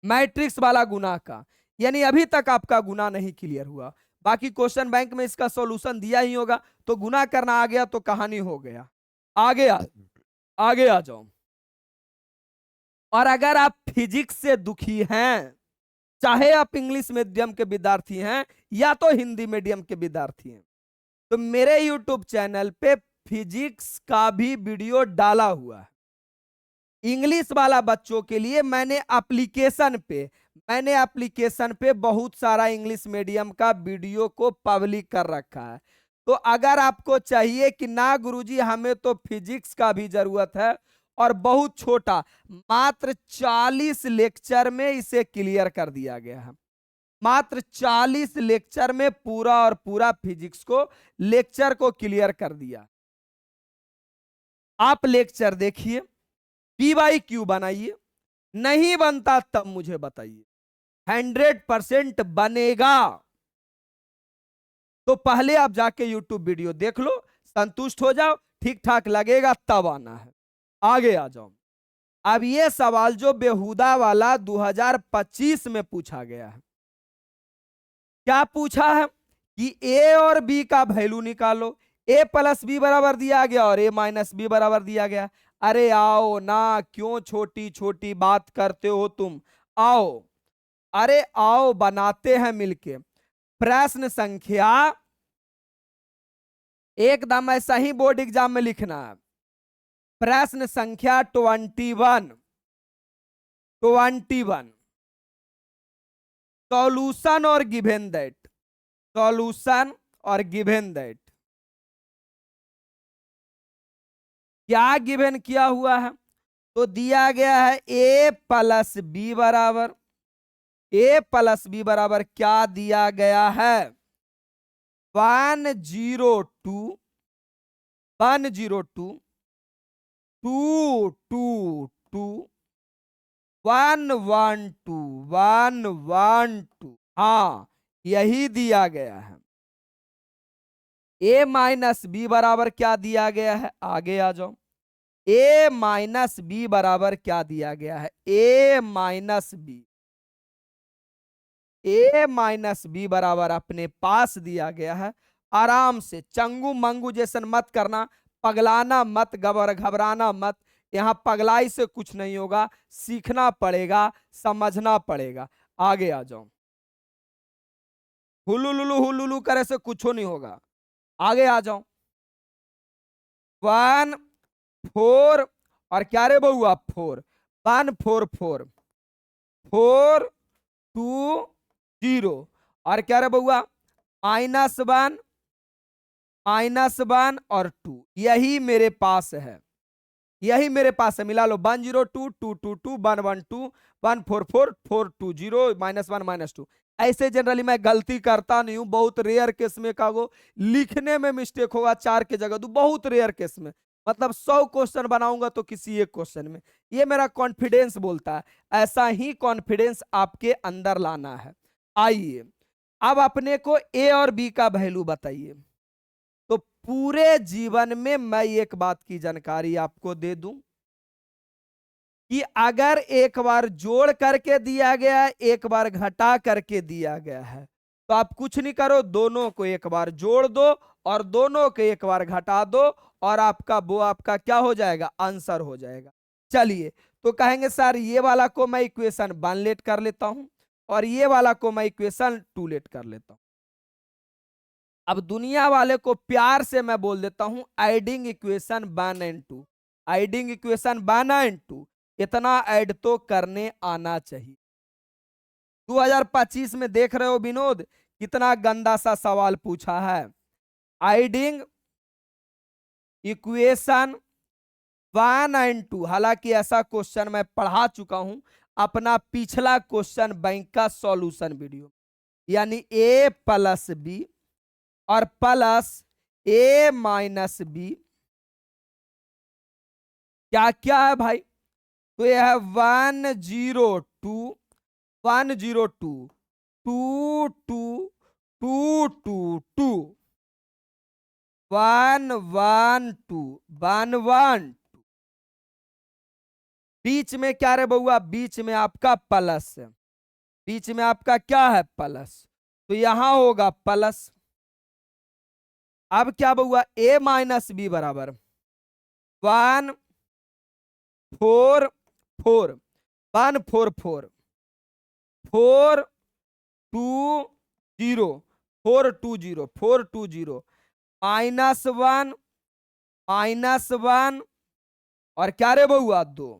मैट्रिक्स वाला गुना का, यानी अभी तक आपका गुना नहीं क्लियर हुआ। बाकी क्वेश्चन बैंक में इसका सॉल्यूशन दिया ही होगा, तो गुना करना आ गया तो कहानी हो गया। आगे आ जाओ। और अगर आप फिजिक्स से दुखी हैं, चाहे आप इंग्लिश मीडियम के विद्यार्थी हैं या तो हिंदी मीडियम के विद्यार्थी हैं, तो मेरे यूट्यूब चैनल पे फिजिक्स का भी वीडियो डाला हुआ है। इंग्लिश वाला बच्चों के लिए मैंने एप्लीकेशन पे बहुत सारा इंग्लिश मीडियम का वीडियो को पब्लिक कर रखा है। तो अगर आपको चाहिए कि ना गुरुजी हमें तो फिजिक्स का भी जरूरत है, और बहुत छोटा, मात्र 40 लेक्चर में इसे क्लियर कर दिया गया है। मात्र 40 लेक्चर में पूरा और पूरा फिजिक्स को, लेक्चर को क्लियर कर दिया। आप लेक्चर देखिए, पी बाई क्यू बनाइए, नहीं बनता तब मुझे बताइए। 100% बनेगा। तो पहले आप जाके यूट्यूब वीडियो देख लो, संतुष्ट हो जाओ, ठीक ठाक लगेगा तब आना है। आगे आ जाओ। अब ये सवाल जो बेहुदा वाला 2025 में पूछा गया है, क्या पूछा है कि ए और बी का वैल्यू निकालो। ए प्लस बी बराबर दिया गया और ए माइनस बी बराबर दिया गया। अरे आओ ना, क्यों छोटी छोटी बात करते हो तुम? आओ, अरे आओ बनाते हैं मिलके। प्रश्न संख्या एकदम ऐसा ही बोर्ड एग्जाम में लिखना है। प्रश्न संख्या 21 सॉल्यूशन और गिवन दैट, सॉल्यूशन और गिवन दैट। क्या गिवन किया हुआ है? तो दिया गया है ए प्लस बी बराबर, ए प्लस बी बराबर क्या दिया गया है? 102 102 222 112 हाँ, यही दिया गया है। ए माइनस बी बराबर क्या दिया गया है? आगे आ जाओ। ए माइनस बी बराबर क्या दिया गया है? ए माइनस बी बराबर अपने पास दिया गया है। आराम से चंगू मंगू जैसन मत करना, पगलाना मत, घबराना मत। यहां पगलाई से कुछ नहीं होगा, सीखना पड़ेगा, समझना पड़ेगा। आगे आ जाओ। हुलुलुलु करे से कुछ नहीं होगा। आगे आ जाओ। 1 4 और क्या रे बउआ 4, 1 4 4 4 2 0 और क्या रे बउआ -1 -1 और 2, यही मेरे पास है। यही मेरे पास है, मिला लो 102 222 112 144 420 -1 -2। ऐसे जनरली मैं गलती करता नहीं हूं, बहुत रेयर केस में का वो लिखने में मिस्टेक होगा, 4 के जगह दो, बहुत रेयर केस में। मतलब 100 क्वेश्चन बनाऊंगा तो किसी एक क्वेश्चन में। ये मेरा कॉन्फिडेंस बोलता है। ऐसा ही कॉन्फिडेंस आपके अंदर लाना है। आइए अब अपने को ए और बी का वैल्यू बताइए। तो पूरे जीवन में मैं एक बात की जानकारी आपको दे दूं कि अगर एक बार जोड़ करके दिया गया है, एक बार घटा करके दिया गया है, तो आप कुछ नहीं करो, दोनों को एक बार जोड़ दो और दोनों को एक बार घटा दो, और आपका क्या हो जाएगा, आंसर हो जाएगा। चलिए, तो कहेंगे सर ये वाला को मैं इक्वेशन 1 लेट कर लेता हूं और ये वाला को मैं इक्वेशन 2 लेट कर लेता हूं। अब दुनिया वाले को प्यार से मैं बोल देता हूं adding equation 1 and 2, adding equation 1 and 2, इतना ऐड तो करने आना चाहिए। 2025 में देख रहे हो विनोद, कितना गंदा सा सवाल पूछा है। एडिंग इक्वेशन 1 एंड 2, हालांकि ऐसा क्वेश्चन मैं पढ़ा चुका हूं अपना पिछला क्वेश्चन बैंक का सॉल्यूशन वीडियो, यानी ए प्लस बी और प्लस ए माइनस बी क्या क्या है भाई। तो यह है 102 102 2 2 2 2 2 1 1 2 1 1। बीच में क्या रे बउआ, बीच में आपका प्लस है, बीच में आपका क्या है, प्लस, तो यहां होगा प्लस। अब क्या बउआ, ए माइनस बी बराबर 1 4 4 1 4 4 4 2 0 4 2 0 4 2 0 -1 -1 और क्या रे बउआ 2।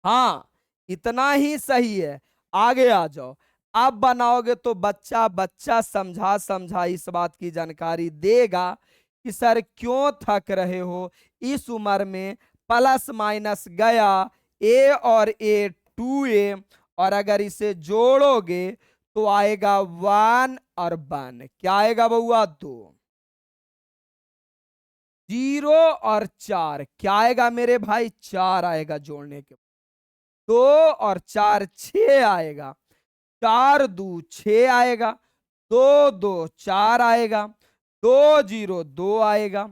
हाँ, इतना ही सही है, आगे आ जाओ। अब बनाओगे तो बच्चा बच्चा समझा समझा इस बात की जानकारी देगा कि सर क्यों थक रहे हो इस उम्र में, प्लस माइनस गया, ए और ए 2a, और अगर इसे जोड़ोगे तो आएगा 1 और 1, क्या आएगा बउआ 2। 0 और 4 क्या आएगा मेरे भाई, 4 आएगा जोड़ने के, 2 और 4 6 आएगा, 4 2 6 आएगा, 2 2 4 आएगा, 2 0 2 आएगा,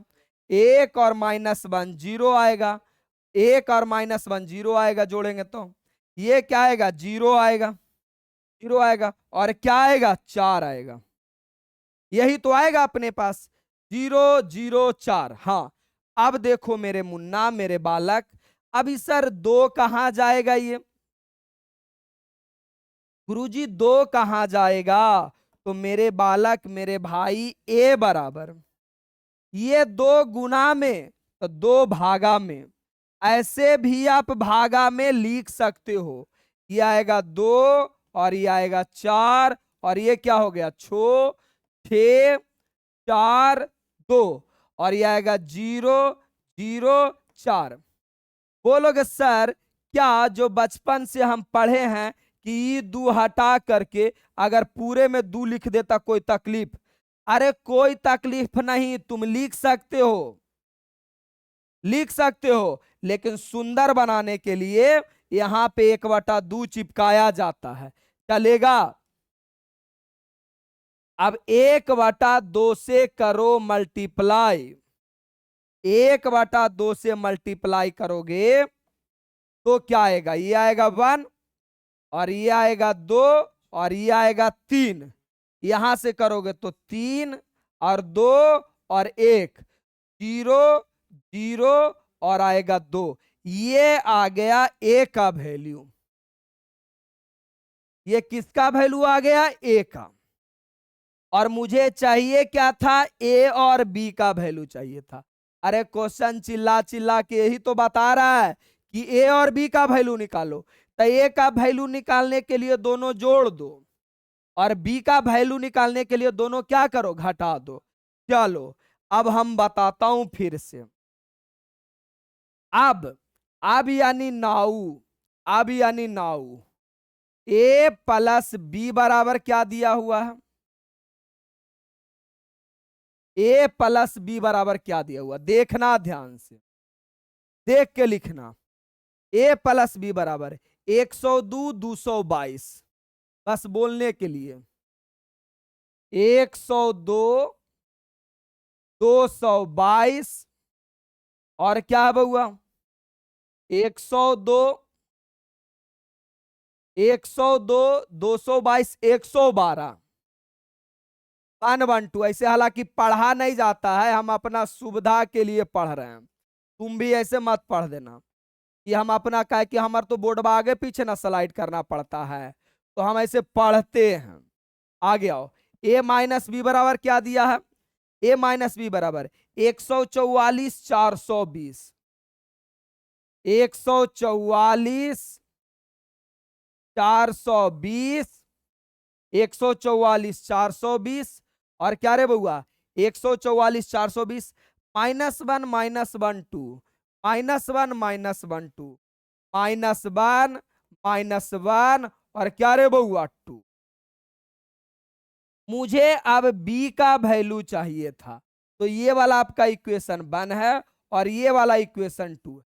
1 और -1 0 आएगा, 1 और -1 0 आएगा, जोड़ेंगे तो ये क्या आएगा, 0 आएगा, 0 आएगा, और क्या आएगा, 4 आएगा। यही तो आएगा अपने पास 0 0 4। हाँ, अब देखो मेरे मुन्ना मेरे बालक, अभी सर 2 कहां जाएगा, ये गुरुजी 2 कहां जाएगा, तो मेरे बालक मेरे भाई ए बराबर ये 2 गुना में तो 2 भागा में, ऐसे भी आप भागा में लिख सकते हो। ये आएगा 2 और ये आएगा 4, और ये क्या हो गया 6 4 2, और ये आएगा 0 0 4। बोलोगे सर क्या जो बचपन से हम पढ़े हैं कि दू हटा करके अगर पूरे में दू लिख देता कोई तकलीफ, अरे कोई तकलीफ नहीं, तुम लिख सकते हो, लिख सकते हो, लेकिन सुंदर बनाने के लिए यहां पे 1/2 चिपकाया जाता है, चलेगा। अब 1/2 से करो मल्टीप्लाई, 1/2 से मल्टीप्लाई करोगे तो क्या आएगा, ये आएगा 1 और ये आएगा 2 और ये आएगा 3, यहां से करोगे तो 3 और 2 और 1, 0 0 और आएगा 2, ये आ गया ए का वैल्यू। ये किसका वैल्यू आ गया, ए का। और मुझे चाहिए क्या था, ए और बी का वैल्यू चाहिए था। अरे क्वेश्चन चिल्ला चिल्ला के यही तो बता रहा है कि ए और बी का वैल्यू निकालो, तो ए का वैल्यू निकालने के लिए दोनों जोड़ दो और बी का वैल्यू निकालने के लिए दोनों क्या करो, घटा दो। चलो अब हम बताता हूं फिर से, अब यानी नाउ, अब यानी नाउ ए प्लस बी बराबर क्या दिया हुआ है, ए प्लस बी बराबर क्या दिया हुआ, देखना ध्यान से, देख के लिखना। ए प्लस बी बराबर 102 222, बस बोलने के लिए 102 222 और क्या है बउआ 102 102 222 112 112। ऐसे हालांकि पढ़ा नहीं जाता है, हम अपना सुविधा के लिए पढ़ रहे हैं, तुम भी ऐसे मत पढ़ देना कि हम अपना कहे कि हमारे तो बोर्ड में आगे पीछे ना स्लाइड करना पड़ता है, तो हम ऐसे पढ़ते हैं। आगे आओ, ए माइनस बी बराबर क्या दिया है, ए माइनस बी बराबर 144 420, 144 420, 144 420 और क्या रे बउआ 144 420 -1 -1 2 -1 -1 2 -1 -1 और क्या रे बउआ 2। मुझे अब b का वैल्यू चाहिए था, तो ये वाला आपका इक्वेशन 1 है और ये वाला इक्वेशन 2 है।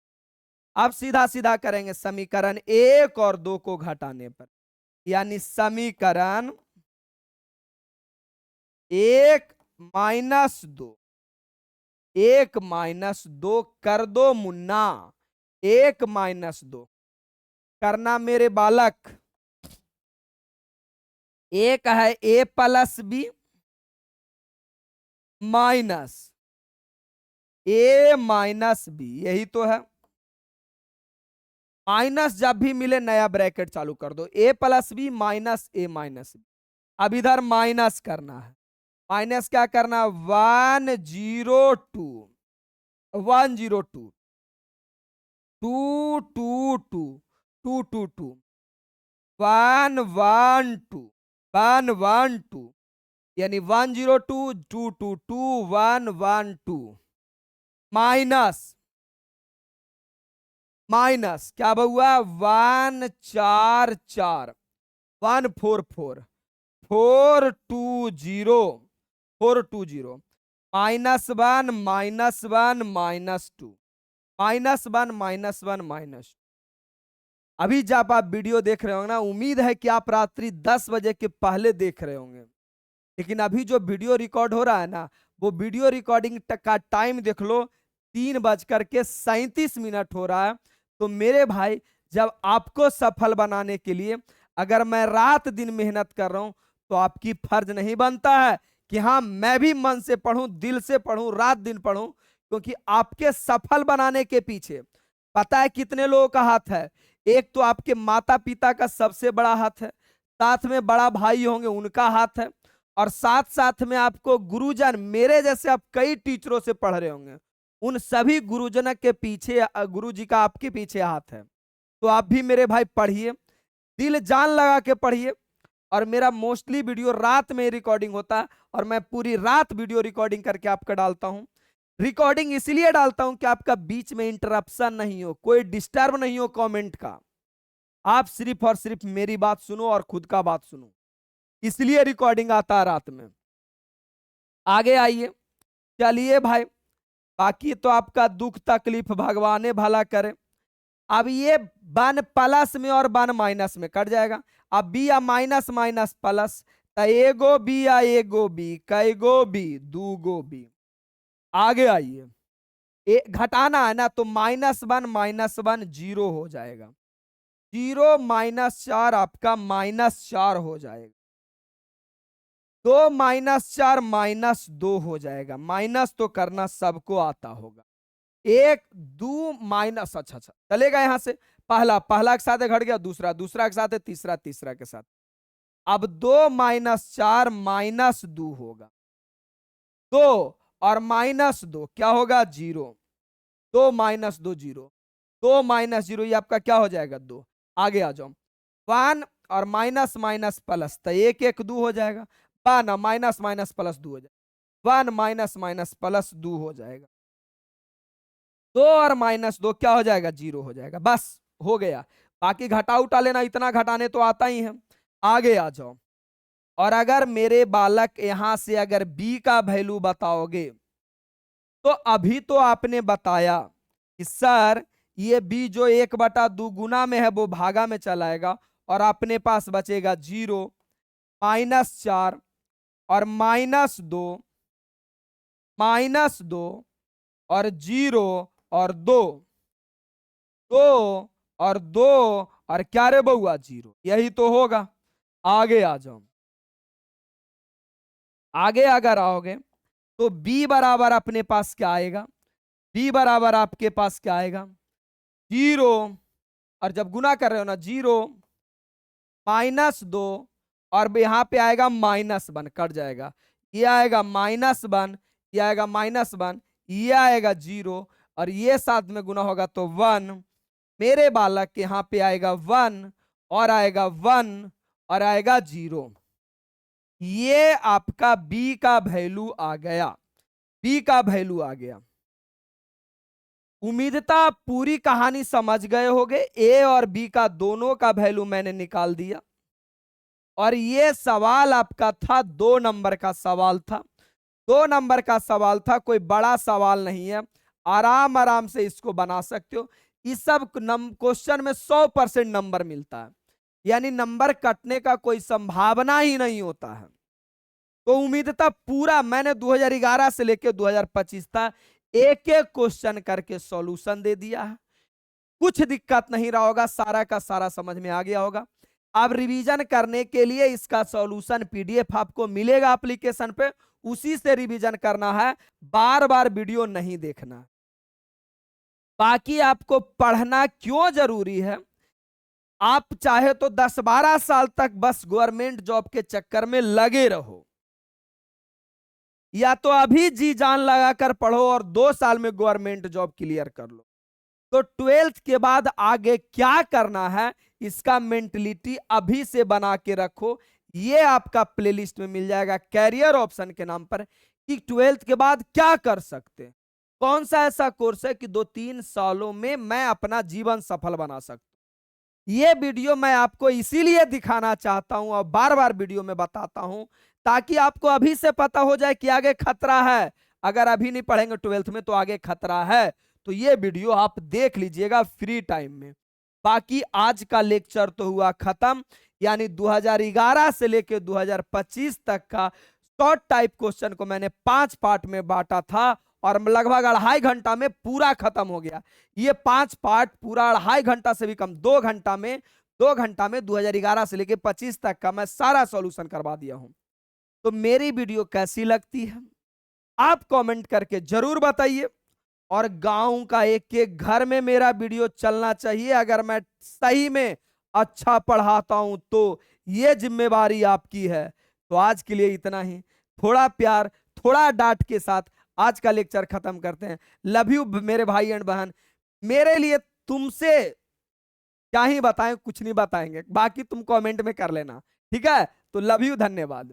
अब सीधा सीधा करेंगे समीकरण 1 और 2 को घटाने पर, यानी समीकरण 1 -2, 1 -2 कर दो मुन्ना, 1 -2 करना मेरे बालक। एक है ए प्लस बी माइनस ए माइनस बी, यही तो है। माइनस जब भी मिले नया ब्रैकेट चालू कर दो, ए प्लस बी माइनस ए माइनस बी। अब इधर माइनस करना है, माइनस क्या करना 102 102 222 222 112 112 यानी 102 222 112 माइनस माइनस क्या हुआ 144 144 420 420 -1 -1 -2 -1 -1 -2। अभी जब आप वीडियो देख रहे होंगे ना, उम्मीद है कि आप रात्रि 10 बजे के पहले देख रहे होंगे, लेकिन अभी जो वीडियो रिकॉर्ड हो रहा है ना, वो वीडियो रिकॉर्डिंग का टाइम देख लो 3:37 हो रहा है। तो मेरे भाई, जब आपको सफल बनाने के लिए अगर मैं रात दिन मेहनत कर रहा हूं, तो आपकी फर्ज नहीं बनता है कि हाँ मैं भी मन से पढ़ूं, दिल से पढ़ूं, रात दिन पढ़ूं, क्योंकि आपके सफल बनाने के पीछे पता है कितने लोगों का हाथ है। एक तो आपके माता पिता का सबसे बड़ा हाथ है, साथ में बड़ा भाई होंगे उनका हाथ है, और साथ साथ में आपको गुरुजन, मेरे जैसे आप कई टीचरों से पढ़ रहे होंगे, उन सभी गुरुजन के पीछे गुरु जी का आपके पीछे हाथ है। तो आप भी मेरे भाई पढ़िए, दिल जान लगा के पढ़िए। और मेरा मोस्टली वीडियो रात में रिकॉर्डिंग होता है, और मैं पूरी रात वीडियो रिकॉर्डिंग करके आपका डालता हूं। रिकॉर्डिंग इसलिए डालता हूं कि आपका बीच में इंटरप्शन नहीं हो, कोई डिस्टर्ब नहीं हो कमेंट का, आप सिर्फ और सिर्फ मेरी बात सुनो और खुद का बात सुनो, इसलिए रिकॉर्डिंग आता है रात में। आगे आइए, चलिए भाई, बाकी तो आपका दुख तकलीफ भगवान भला करे। अब ये 1 प्लस में और 1 माइनस में कट जाएगा। अब बी या माइनस माइनस प्लस, तो एगो बी या एगो बी, कैगो बी, दूगो बी। आगे आइए, घटाना है ना, तो -1 0 हो जाएगा, 0 -4 आपका -4 हो जाएगा, 2 -4 -2 हो जाएगा। माइनस तो करना सबको आता होगा, 1 2 माइनस, अच्छा अच्छा चलेगा। यहां से पहला पहला के साथ घट गया, दूसरा दूसरा के साथ है, तीसरा तीसरा के साथ। अब 2 -4 -2 होगा, 2 और -2 क्या होगा 0, 2 -2 0, 2 -0 ये आपका क्या हो जाएगा 2। आगे आ जाओ, 1 और माइनस माइनस प्लस, तो 1 1 2 हो जाएगा, 1 माइनस माइनस प्लस 2 हो जाएगा, 1 माइनस माइनस प्लस 2 हो जाएगा। 2 और -2 क्या हो जाएगा, 0 हो जाएगा। बस हो गया। बाकी घटा उठा लेना, इतना घटाने तो आता ही है। आगे आ जाओ। और अगर मेरे बालक यहां से अगर b का वैल्यू बताओगे, तो अभी तो आपने बताया कि सर ये b जो 1/2 गुना में है वो भागा में चलाएगा, और अपने पास बचेगा 0, -4 और -2, -2 और 0 और 2, 2 और 2 और क्या रे बउआ, 0। यही तो होगा। आगे आ जाओ। आगे अगर आओगे तो b बराबर अपने पास क्या आएगा, b बराबर आपके पास क्या आएगा, 0, और जब गुना कर रहे हो ना 0, -2 और यहां पे आएगा -1, कट जाएगा। ये आएगा -1, ये आएगा -1, ये आएगा 0, और ये साथ में गुना होगा तो 1। मेरे बालक के यहां पे आएगा 1 और आएगा 1 और आएगा 0। ये आपका b का वैल्यू आ गया, b का वैल्यू आ गया। उम्मीदता आप पूरी कहानी समझ गए होंगे। a और b का दोनों का वैल्यू मैंने निकाल दिया, और ये सवाल आपका था 2 नंबर का सवाल था। 2 नंबर का सवाल था, कोई बड़ा सवाल नहीं है, आराम आराम से इसको बना सकते हो। इस सब क्वेश्चन में 100% नंबर मिलता है, यानी नंबर कटने का कोई संभावना ही नहीं होता है। तो उम्मीद था पूरा मैंने 2011 से लेकर 2025 तक एक एक क्वेश्चन करके सॉल्यूशन दे दिया है। कुछ दिक्कत नहीं रहा होगा, सारा का सारा समझ में आ गया होगा। अब रिवीजन करने के लिए इसका सॉल्यूशन पीडीएफ आपको मिलेगा एप्लीकेशन पे, उसी से रिवीजन करना है, बार बार वीडियो नहीं देखना। बाकी आपको पढ़ना क्यों जरूरी है, आप चाहे तो 10-12 साल तक बस गवर्नमेंट जॉब के चक्कर में लगे रहो, या तो अभी जी जान लगाकर पढ़ो और 2 साल में गवर्नमेंट जॉब क्लियर कर लो। तो 12th के बाद आगे क्या करना है इसका मेंटलिटी अभी से बना के रखो। ये आपका प्लेलिस्ट में मिल जाएगा कैरियर ऑप्शन के नाम पर, कि 12th के बाद क्या कर सकते हैं, कौन सा ऐसा कोर्स है कि 2-3 सालों में मैं अपना जीवन सफल बना सकता हूं। ये वीडियो मैं आपको इसीलिए दिखाना चाहता हूं और बार बार वीडियो में बताता हूं, ताकि आपको अभी से पता हो जाए कि आगे खतरा है। अगर अभी नहीं पढ़ेंगे 12th में तो आगे खतरा है। तो ये वीडियो आप देख लीजिएगा फ्री टाइम में। बाकी आज का लेक्चर तो हुआ खत्म, यानी 2011 से लेकर 2025 तक का शॉर्ट टाइप क्वेश्चन को मैंने 5 पार्ट में बांटा था, और लगभग 2.5 घंटा में पूरा खत्म हो गया। ये 5 पार्ट पूरा 2.5 घंटा से भी कम, 2 घंटा में 2011 से लेकर 25 तक का मैं सारा सॉल्यूशन करवा दिया हूं। तो मेरी वीडियो कैसी लगती है आप कमेंट करके जरूर बताइए, और गांव का एक एक घर में मेरा वीडियो चलना चाहिए। अगर मैं सही में अच्छा पढ़ाता हूं तो ये जिम्मेवारी आपकी है। तो आज के लिए इतना ही, थोड़ा प्यार थोड़ा डांट के साथ आज का लेक्चर खत्म करते हैं। लव यू मेरे भाई एंड बहन। मेरे लिए तुमसे क्या ही बताएं, कुछ नहीं बताएंगे, बाकी तुम कमेंट में कर लेना, ठीक है। तो लव यू, धन्यवाद।